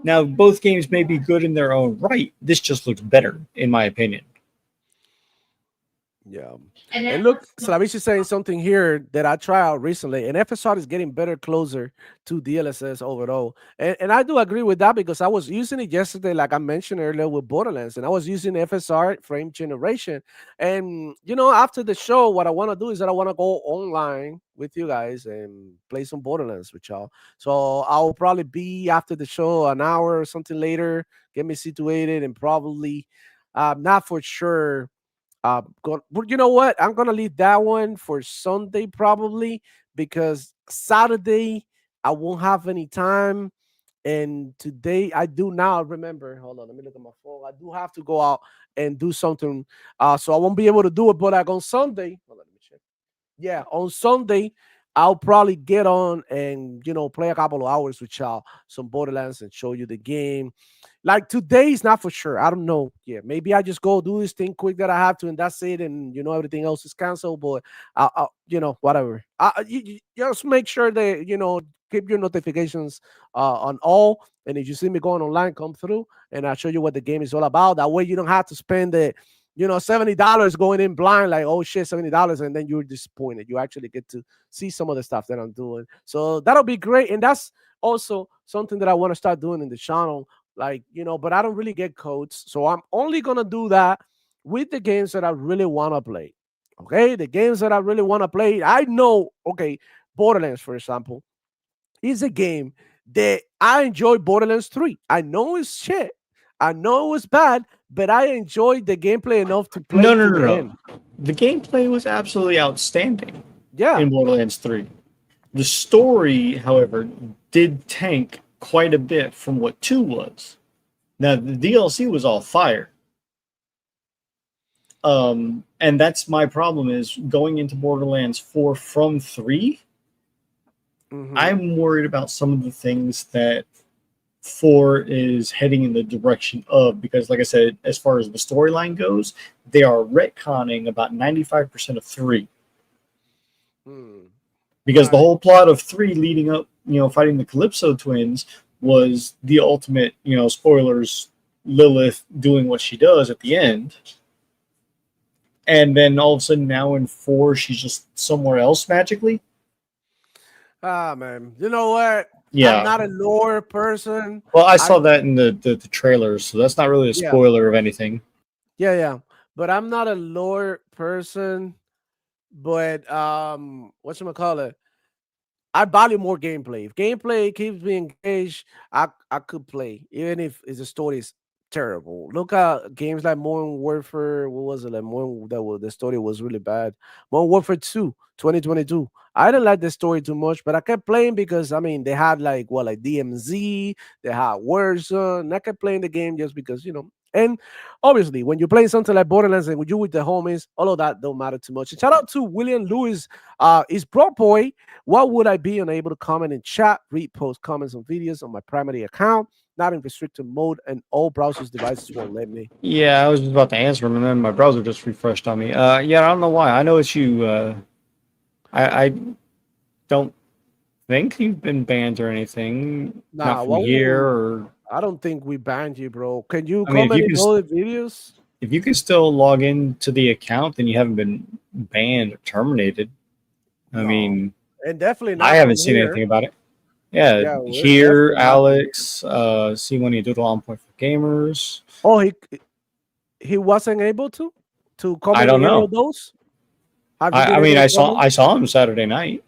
Now, both games may be good in their own right. This just looks better, in my opinion. Yeah. And And then look, Slavish is saying something here that I tried out recently. And FSR is getting better, closer to DLSS overall. And I do agree with that because I was using it yesterday, like I mentioned earlier with Borderlands, and I was using FSR frame generation. And after the show, what I want to do is that I want to go online with you guys and play some Borderlands with y'all. So I'll probably be after the show an hour or something later, get me situated, and probably not for sure but you know what? I'm gonna leave that one for Sunday probably because Saturday I won't have any time. And today I do now remember. Hold on, let me look at my phone. I do have to go out and do something. So I won't be able to do it. But like on Sunday, hold on, let me check. Yeah, on Sunday, I'll probably get on and play a couple of hours with y'all, some Borderlands, and show you the game. Like today is not for sure. I don't know. Yeah, maybe I just go do this thing quick that I have to, and that's it. And everything else is canceled. But whatever. You just make sure that keep your notifications on all. And if you see me going online, come through, and I'll show you what the game is all about. That way, you don't have to spend the $70 going in blind, like, oh shit, $70, and then you're disappointed. You actually get to see some of the stuff that I'm doing. So that'll be great. And that's also something that I want to start doing in the channel. Like, but I don't really get codes. So I'm only gonna do that with the games that I really want to play. Okay, the games that I really want to play. I know. Okay, Borderlands, for example, is a game that I enjoy. Borderlands 3. I know it's shit. I know it's bad, but I enjoyed the gameplay enough to play No, no, to no, the no. end. The gameplay was absolutely outstanding Yeah. in Borderlands 3. The story, however, did tank quite a bit from what 2 was. Now, the DLC was all fire. And that's my problem is going into Borderlands 4 from 3. Mhm. I'm worried about some of the things that 4 is heading in the direction of because, like I said, as far as the storyline goes, they are retconning about 95% of 3 Hmm. because the Right. whole plot of 3 leading up, fighting the Calypso twins was the ultimate, spoilers, Lilith doing what she does at the end. And then all of a sudden now in 4, she's just somewhere else magically. Ah, man. You know what? I'm Yeah. not a lore person. Well, I I saw that in the trailers, so that's not really a Yeah, spoiler of anything. yeah. But I'm not a lore person. But call it? I value more gameplay. If gameplay keeps me engaged, I could play, even if the story is terrible. Look at games like Modern Warfare. What was it like? The story was really bad. Modern Warfare 2, 2022. I didn't like the story too much, but I kept playing because I mean they had like DMZ, they had Warzone. And I kept playing the game just because And obviously, when you're playing something like Borderlands and when you with the homies, all of that don't matter too much. And shout out to William Lewis, is Bro Boy. What would I be unable to comment in chat, read, post comments on videos on my primary account, not in restricted mode, and all browsers devices won't let me? Yeah, I was just about to answer him, and then my browser just refreshed on me. Yeah, I don't know why. I know it's you. I don't think you've been banned or anything. Not Nah, from here, or I don't think we banned you, bro. Can you I mean, comment in all the videos? if you can still log into the account, then you haven't been banned or terminated. I No, mean, and definitely I not haven't from seen here. anything about it. Yeah, Yeah, we're here, definitely not from here. Alex, C1 Doodle on point for gamers. Oh, he wasn't able to I comment don't in any of know. those. Have you I been mean, able to I saw comment? I saw him Saturday night.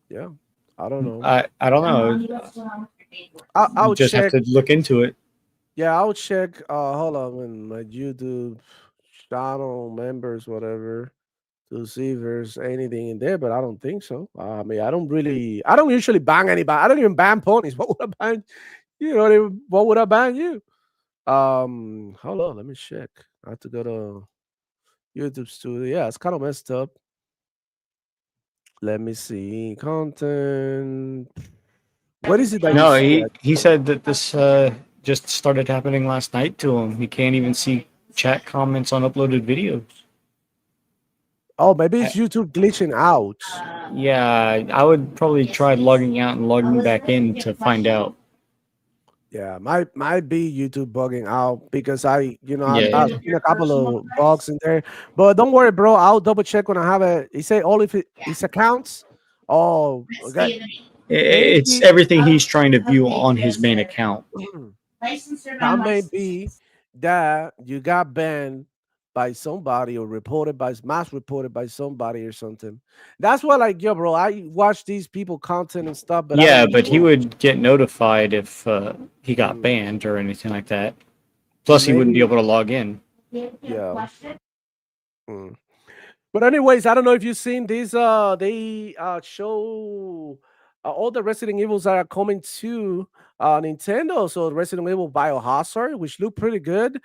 Yeah, I don't know. I don't know. You I'll just have check. to look into it. Yeah, I'll check. Hold on, in my YouTube channel members, whatever, to see if there's anything in there, but I don't think so. I mean, I don't usually ban anybody. I don't even ban ponies. What would I ban? What would I ban you? Hold on, let me check. I have to go to YouTube Studio. Yeah, it's kind of messed up. Let me see content. What is it that you No, see? he said that this just started happening last night to him. He can't even see chat comments on uploaded videos. Oh, maybe I, it's YouTube glitching out. yeah, I would probably try logging out and logging back in to find out. Yeah, might be YouTube bugging out because I've Yeah. seen a couple of bugs in there. But don't worry, bro. I'll double check when I have it. He say all if his accounts. Oh, okay. It's Maybe everything he's trying to view on his main account. that may be that you got banned by somebody or reported by mass reported by somebody or something. That's why, like, yo, bro, I watch these people content and stuff, but I Yeah, don't but he know. would get notified if he got Mm, banned or anything like that. Plus, he wouldn't be maybe, able to log in. yeah. Mm. But anyways, I don't know if you've seen these. They show all the Resident Evils that are coming to Nintendo. So Resident Evil Biohazard, which look pretty good.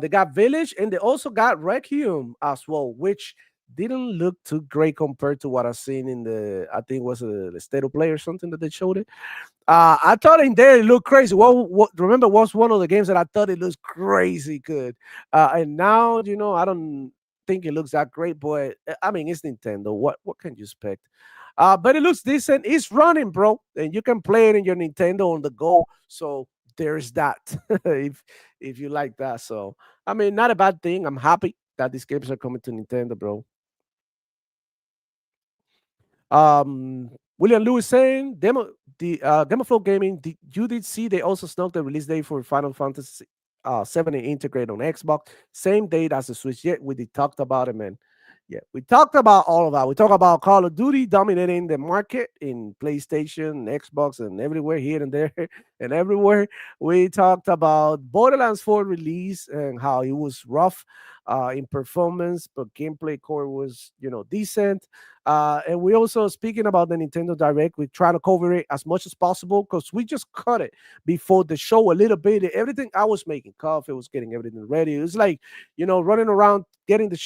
They got Village, and they also got Requiem as well, which didn't look too great compared to what I've seen in I think it was the State of Play or something that they showed it. I thought in there it looked crazy. What remember was one of the games that I thought it looks crazy good. And now I don't think it looks that great, but I mean it's Nintendo. What can you expect? But it looks decent. It's running, bro, and you can play it in your Nintendo on the go. So there's that. if you like that, so I mean, not a bad thing. I'm happy that these games are coming to Nintendo, bro. William Lewis saying Demo Flow Gaming. You did see they also snuck the release date for Final Fantasy 70 integrate on Xbox. Same date as the Switch. Yeah, we did talked about it, man. Yeah, we talked about all of that. We talked about Call of Duty dominating the market in PlayStation, Xbox, and everywhere, here and there, and everywhere. We talked about Borderlands 4 release and how it was rough in performance, but gameplay core was, decent. And we also speaking about the Nintendo Direct. We try to cover it as much as possible because we just cut it before the show a little bit. Everything I was making coffee, was getting everything ready. It was like, running around getting the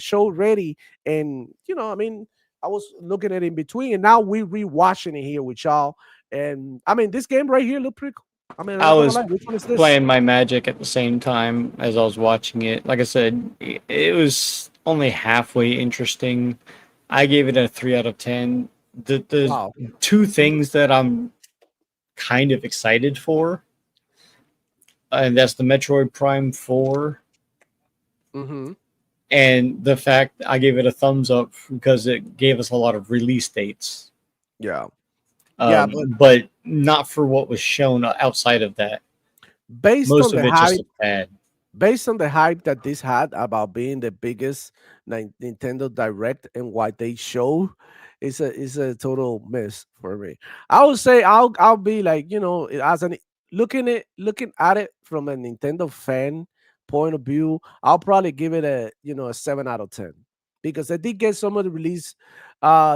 show ready. And I mean, I was looking at it in between, and now we rewatching it here with y'all. And I mean, this game right here look pretty cool. I mean, I'm I not gonna was lie. Which one is this? playing my Magic at the same time as I was watching it. Like I said, it was only halfway interesting. I gave it a 3 out of 10. The Wow. two things that I'm kind of excited for, and that's the Metroid Prime 4 Mm-hmm. and the fact I gave it a thumbs up because it gave us a lot of release dates. Yeah. Yeah, but not for what was shown outside of that. based Most on of the it just hype, looked bad. based on the hype that this had about being the biggest Nintendo Direct and what they show, it's a total miss for me. I would say I'll be like, as an looking at it from a Nintendo fan point of view, I'll probably give it a 7 out of 10 because I did get some of the release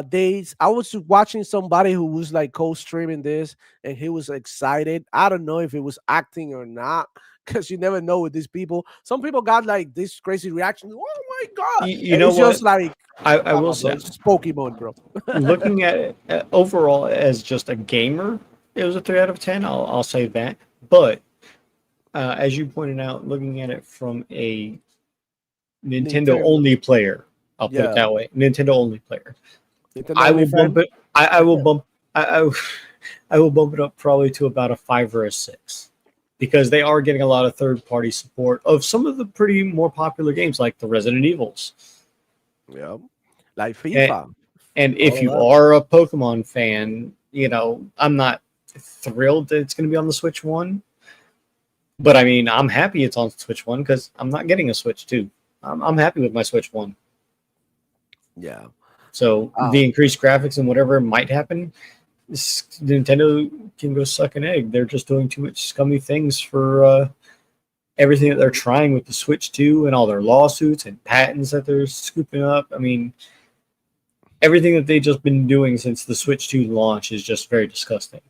days. I was watching somebody who was like co-streaming this and he was excited. I don't know if it was acting or not because you never know with these people. Some people got like this crazy reaction. Oh my god! You And know it's what? just like, I will on, bro. say, It's just Pokemon, bro. looking at it overall as just a gamer, it was a 3 out of 10. I'll say that. But as you pointed out, looking at it from a Nintendo only player, I'll put it Yeah, that way. Nintendo only player. Nintendo I only will bump fan. it. I will bump. I will bump it up probably to about a 5 or a 6 because they are getting a lot of third party support of some of the pretty more popular games like the Resident Evils. Yeah, like And, FIFA. and All if of you that. are a Pokemon fan, I'm not thrilled that it's going to be on the Switch 1. But I mean, I'm happy it's on Switch 1 because I'm not getting a Switch 2. I'm happy with my Switch 1. Yeah. So the increased graphics and whatever might happen, Nintendo can go suck an egg. They're just doing too much scummy things for everything that they're trying with the Switch 2 and all their lawsuits and patents that they're scooping up. I mean, everything that they've just been doing since the Switch 2 launch is just very disgusting.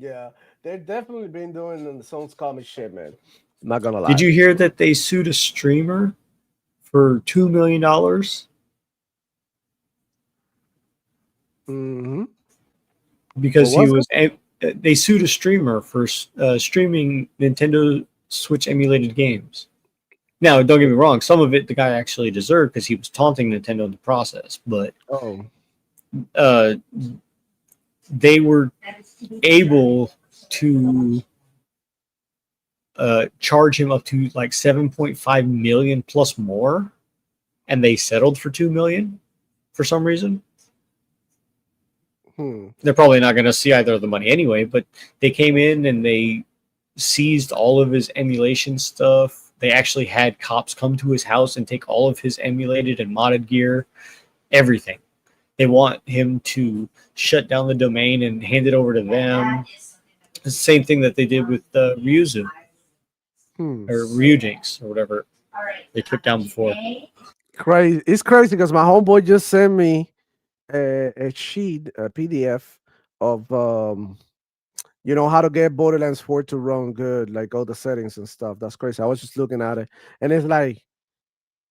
Yeah, they've definitely been doing some comic shit, man. I'm not gonna lie. Did you hear that they sued a streamer for $2 million? Mm-hmm. Because What he was was they sued a streamer for streaming Nintendo Switch emulated games. Now, don't get me wrong, some of it the guy actually deserved because he was taunting Nintendo in the process, but they were able to charge him up to like 7.5 million plus more, and they settled for 2 million for some reason. They're probably not going to see either of the money anyway, but they came in and they seized all of his emulation stuff. They actually had cops come to his house and take all of his emulated and modded gear, everything. They want him to shut down the domain and hand it over to them. It's the same thing that they did with Ryuzu or Ryujinx or whatever they took down before. Crazy. It's crazy because my homeboy just sent me a sheet, a PDF of how to get Borderlands 4 to run good, like all the settings and stuff. That's crazy. I was just looking at it, and it's like,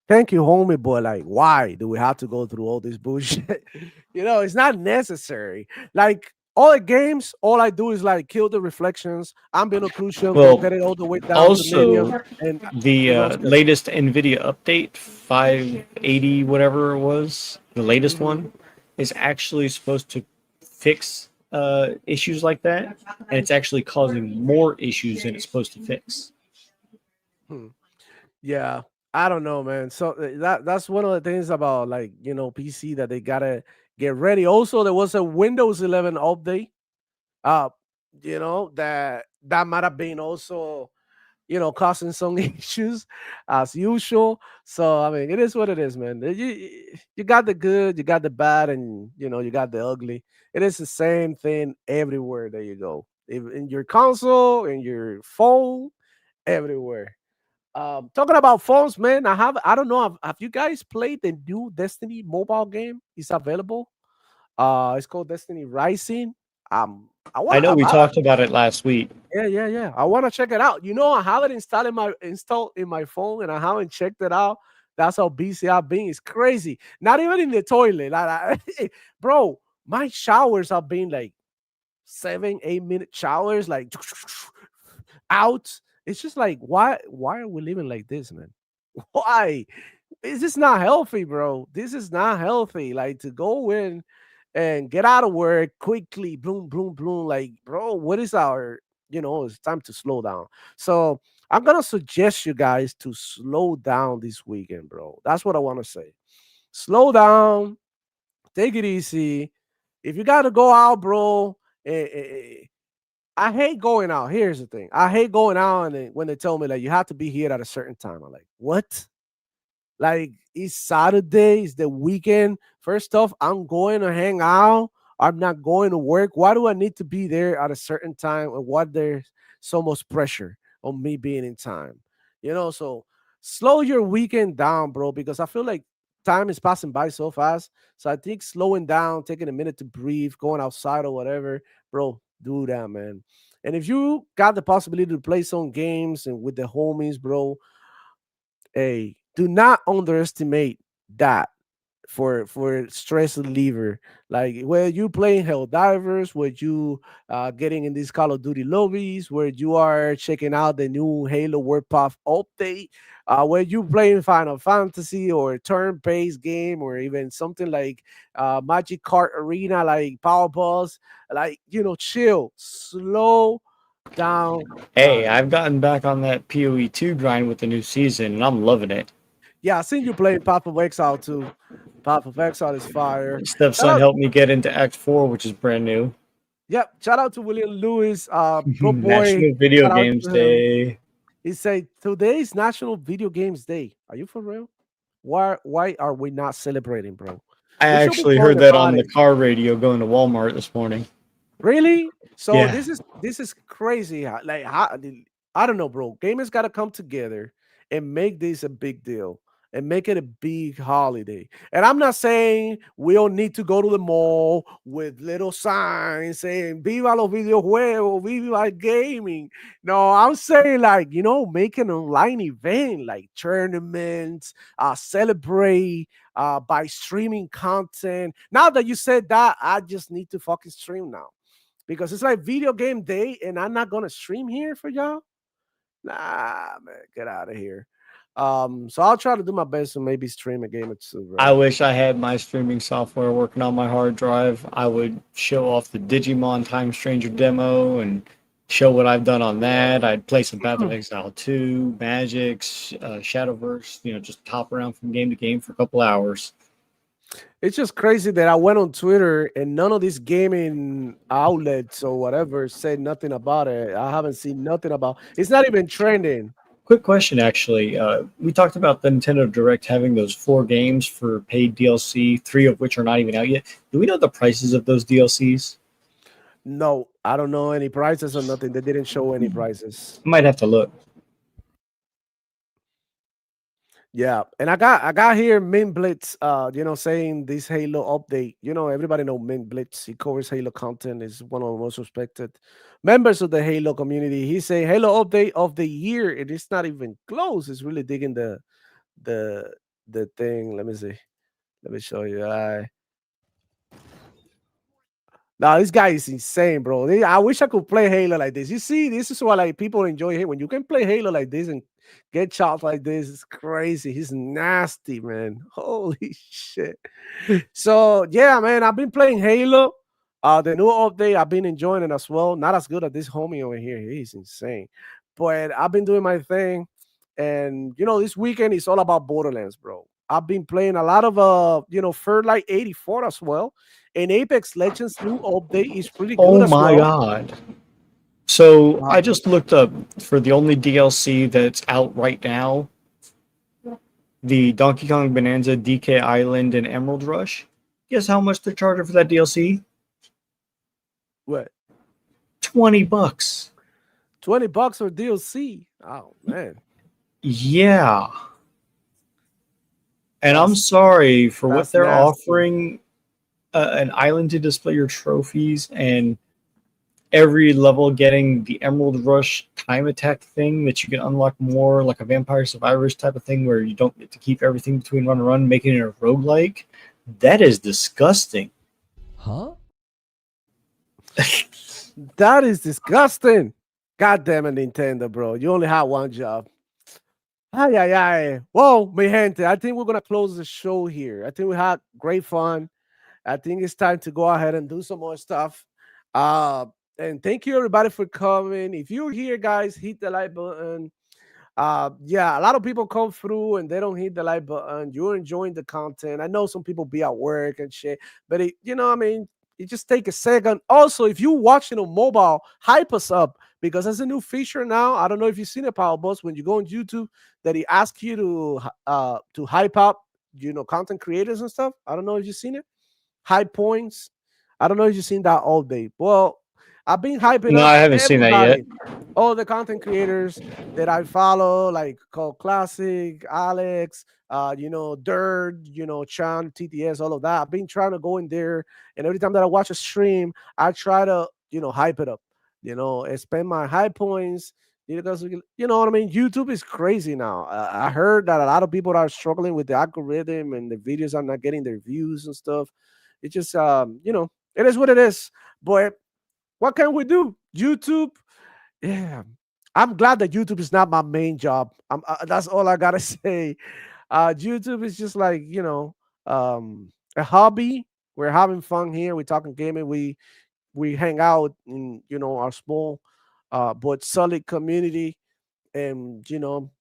thank you, homie, boy. Like, why do we have to go through all this bullshit? It's not necessary. Like all the games, all I do is like kill the reflections, ambient occlusion, Well, get it all the way down to also, medium, and the latest NVIDIA update, 580, whatever it was, the latest one, is actually supposed to fix issues like that, and it's actually causing more issues than it's supposed to fix. Yeah, I don't know, man. So that's one of the things about like PC that they gotta get ready. Also, there was a Windows 11 update. That might have been also causing some issues as usual. So I mean, it is what it is, man. You got the good, you got the bad, and you got the ugly. It is the same thing everywhere that you go, in your console, in your phone, everywhere. Talking about phones, man, I don't know, have you guys played the new Destiny mobile game? It's available. It's called Destiny Rising. I I want know we to. talked about it last week. Yeah. I want to check it out. I have it installed in my phone, and I haven't checked it out. That's how busy I've been. It's crazy. Not even in the toilet, bro. My showers have been like 7, 8 minute showers, like out. It's just like, why are we living like this, man? Why? This is not healthy, bro. This is not healthy. Like, to go in and get out of work quickly, boom, boom, boom. Like, bro, what is it's time to slow down. So I'm gonna suggest you guys to slow down this weekend, bro. That's what I want to say. Slow down, take it easy. If you gotta go out, bro, I hate going out. Here's the thing. I hate going out, and when they tell me like you have to be here at a certain time. I'm like, what? Like, it's Saturday, it's the weekend. First off, I'm going to hang out. I'm not going to work. Why do I need to be there at a certain time? And what there's so much pressure on me being in time? So slow your weekend down, bro, because I feel like time is passing by so fast. So I think slowing down, taking a minute to breathe, going outside or whatever, bro, do that, man. And if you got the possibility to play some games and with the homies, bro, hey, do not underestimate that for stress reliever. Like, where you playing Hell Divers, where you getting in these Call of Duty lobbies, where you are checking out the new Halo World Path update, where you playing Final Fantasy or a turn-based game, or even something like Magic Kart Arena, like Power Balls. Like, chill, slow down Hey, time. I've gotten back on that PoE2 grind with the new season, and I'm loving it. Yeah, I seen you playing Path of Exile too. Path of Exile is fire. Shout Stepson out, helped me get into Act 4, which is brand new. yep. Shout out to William Lewis, bro boy. National Video Shout out Games to him. Day. He said today's National Video Games Day. Are you for real? Why are we not celebrating, bro? I We should be actually going heard that about on the it. car radio going to Walmart this morning. Really? So Yeah. this is crazy. I don't know, bro. Gamers got to come together and make this a big deal and make it a big holiday. And I'm not saying we don't need to go to the mall with little signs saying "Viva los videojuegos, Viva gaming." No, I'm saying, like, make an online event, like tournaments, celebrate by streaming content. Now that you said that, I just need to fucking stream now, because it's like video game day and I'm not gonna stream here for y'all. Nah, man, get out of here. So I'll try to do my best to maybe stream a game or two, I bro. wish I had my streaming software working on my hard drive. I would show off the Digimon Time Stranger demo and show what I've done on that. I'd play some Path of Exile 2, Magix, Shadowverse, just hop around from game to game for a couple hours. It's just crazy that I went on Twitter and none of these gaming outlets or whatever said nothing about it. I haven't seen nothing about. It's not even trending. Quick question, actually. We talked about the Nintendo Direct having those 4 games for paid DLC, 3 of which are not even out yet. Do we know the prices of those DLCs? No, I don't know any prices or nothing. They didn't show any prices. Might have to look. Yeah, and I got here Mint Blitz, saying this Halo update. Everybody know Mint Blitz. He covers Halo content. Is one of the most respected members of the Halo community. He's saying Halo update of the year. It is not even close. It's really digging the the thing. Let me see. Let me show you. Now this guy is insane, bro. I wish I could play Halo like this. You see, this is why like people enjoy it when you can play Halo like this and get shots like this. It's crazy. He's nasty, man. Holy shit. So yeah, man, I've been playing Halo. The new update, I've been enjoying it as well. Not as good as this homie over here. He's insane. But I've been doing my thing. And this weekend is all about Borderlands, bro. I've been playing a lot of Fairlight 84 as well. And Apex Legends new update is pretty good Oh as my well. god. So I just looked up for the only DLC that's out right now, the Donkey Kong Bonanza, DK Island, and Emerald Rush. Guess how much they're charging for that DLC? What? $20. $20 for DLC. Oh man. Yeah. And I'm That's- sorry for what that's they're nasty. offering, an island to display your trophies, and every level getting the Emerald Rush time attack thing that you can unlock more, like a Vampire Survivors type of thing where you don't get to keep everything between run and run, making it a roguelike. That is disgusting. Huh? That is disgusting. God damn it, Nintendo, bro. You only had one job. Ay, ay, ay. Well, mi gente, I think we're going to close the show here. I think we had great fun. I think it's time to go ahead and do some more stuff. And thank you, everybody, for coming. If you're here, guys, hit the like button. Yeah, a lot of people come through and they don't hit the like button. You're enjoying the content. I know some people be at work and shit, but I mean, you just take a second. Also, if you're watching on mobile, hype us up because there's a new feature now. I don't know if you've seen it, Power Boss, when you go on YouTube, that he asks you to hype up, content creators and stuff. I don't know if you've seen it. High points. I don't know if you've seen that all day. Well, I've been hyping No, up I haven't seen that yet. everybody, all the content creators that I follow, like Called Classic, Alex, Dirt, Chan, TTS, all of that. I've been trying to go in there, and every time that I watch a stream, I try to, hype it up, and spend my high points. Because you know what I mean. YouTube is crazy now. I heard that a lot of people are struggling with the algorithm, and the videos are not getting their views and stuff. It just, it is what it is. But what can we do? YouTube, yeah. I'm glad that YouTube is not my main job. That's all I gotta say. YouTube is just like a hobby. We're having fun here. We're talking gaming. We hang out in our small but solid community, and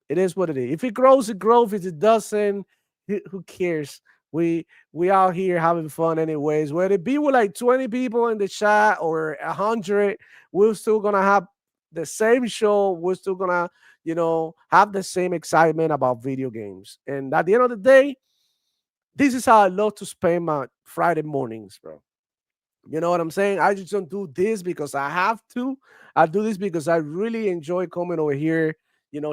it is what it is. If it grows, it grows. If it doesn't, who cares? We out here having fun anyways. Whether it be with like 20 people in the chat or 100, we're still gonna have the same show. We're still gonna have the same excitement about video games. And at the end of the day, this is how I love to spend my Friday mornings, bro. You know what I'm saying? I just don't do this because I have to. I do this because I really enjoy coming over here,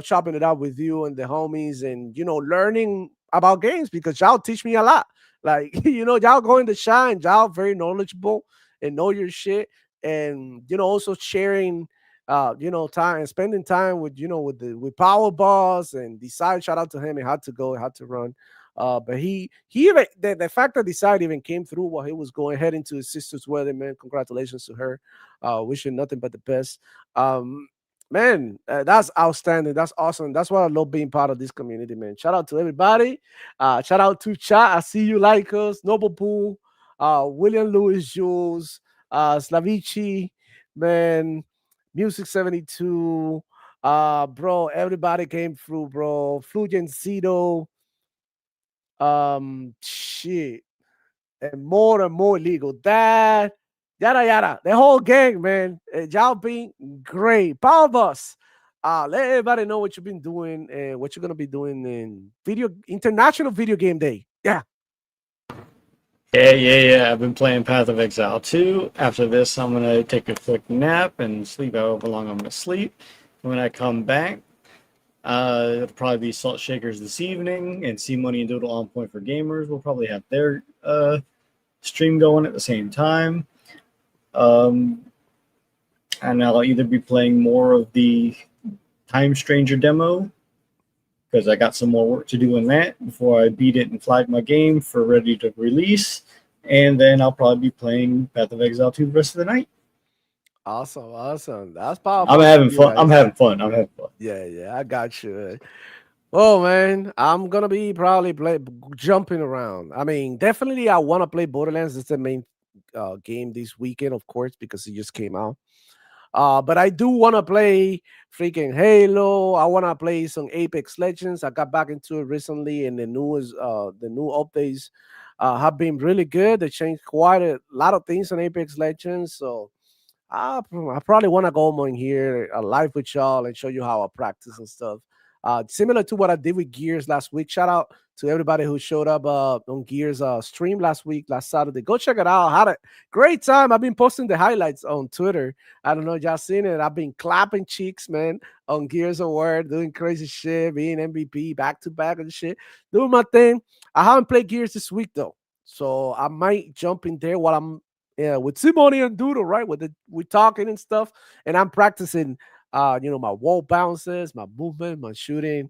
chopping it up with you and the homies, and learning about games because y'all teach me a lot. Like, y'all go in the shine, y'all very knowledgeable and know your shit. And also sharing time and spending time with with Power Boss and Decide. Shout out to him and had to go, had to run. But he even the fact that Decide even came through while he was going heading to his sister's wedding, man. Congratulations to her. Wishing nothing but the best. Man, that's outstanding. That's awesome. That's why I love being part of this community, man. Shout out to everybody. Shout out to chat. I see you like us. Noble Pool, William Lewis Jules, Slavici, man, Music 72. Bro, everybody came through, bro. Flugencito, shit, and more illegal. That yada yada. The whole gang, man. Y'all been great. Power Boss. Let everybody know what you've been doing and what you're gonna be doing in International Video Game Day. Yeah. Yeah. I've been playing Path of Exile 2. After this, I'm going to take a quick nap and sleep however long I'm going to sleep. When I come back, it'll probably be Salt Shakers this evening, and C Money and Doodle On Point for Gamers will probably have their stream going at the same time. And I'll either be playing more of the Time Stranger demo, because I got some more work to do in that before I beat it and flag my game for ready to release. And then I'll probably be playing Path of Exile 2 the rest of the night. Awesome. That's powerful. I'm having fun. I'm having fun. Yeah, I got you. Oh man, I'm gonna be probably jumping around. I mean, definitely I want to play Borderlands. It's the main game this weekend, of course, because it just came out. But I do want to play freaking Halo. I want to play some Apex Legends. I got back into it recently, and the new updates have been really good. They changed quite a lot of things on Apex Legends, so I probably want to go more in here live with y'all and show you how I practice and stuff. Similar to what I did with Gears last week. Shout out to everybody who showed up on Gears stream last Saturday. Go check it out. I had a great time. I've been posting the highlights on Twitter. I don't know if y'all seen it. I've been clapping cheeks, man, on Gears of War, doing crazy shit, being MVP back to back and shit, doing my thing. I haven't played Gears this week though, so I might jump in there while I'm with Simone and Doodle, right? We're talking and stuff, and I'm practicing my wall bounces, my movement, my shooting.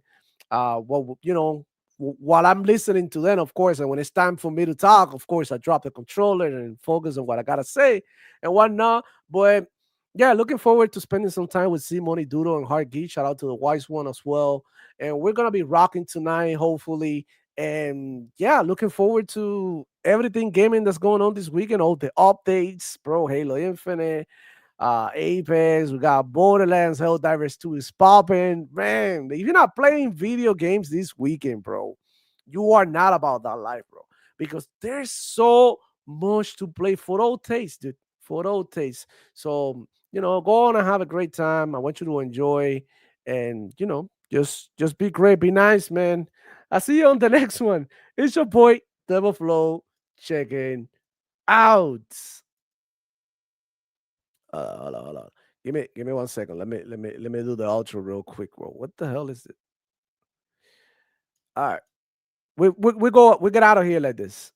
While I'm listening to them, of course, and when it's time for me to talk, of course, I drop the controller and focus on what I gotta say and whatnot. But yeah, looking forward to spending some time with Simone, Doodle, and Hard Geek. Shout out to the Wise One as well. And we're gonna be rocking tonight, hopefully. And yeah, looking forward to everything gaming that's going on this weekend, all the updates, bro. Halo Infinite, Apex, we got Borderlands, Helldivers 2 is popping. Man, if you're not playing video games this weekend, bro, you are not about that life, bro. Because there's so much to play for all taste, dude. For all taste. So, go on and have a great time. I want you to enjoy and just be great, be nice, man. I'll see you on the next one. It's your boy, Devil Flow, checking out. Hold on. Give me 1 second. Let me do the outro real quick, bro. What the hell is it? All right. We get out of here like this.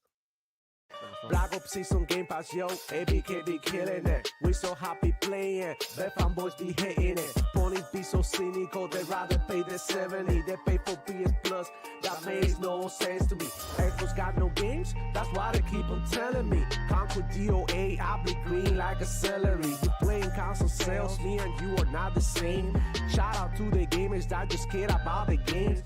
Black Ops Season Game Pass, yo, ABK be killing it. We so happy playing, the fanboys be hitting it. Ponies be so cynical, they rather pay the 70. They pay for PS Plus, that makes no sense to me. Xbox got no games, that's why they keep on telling me. Conquer DOA, I be green like a celery. You playing console sales, me and you are not the same. Shout out to the gamers that just care about the games.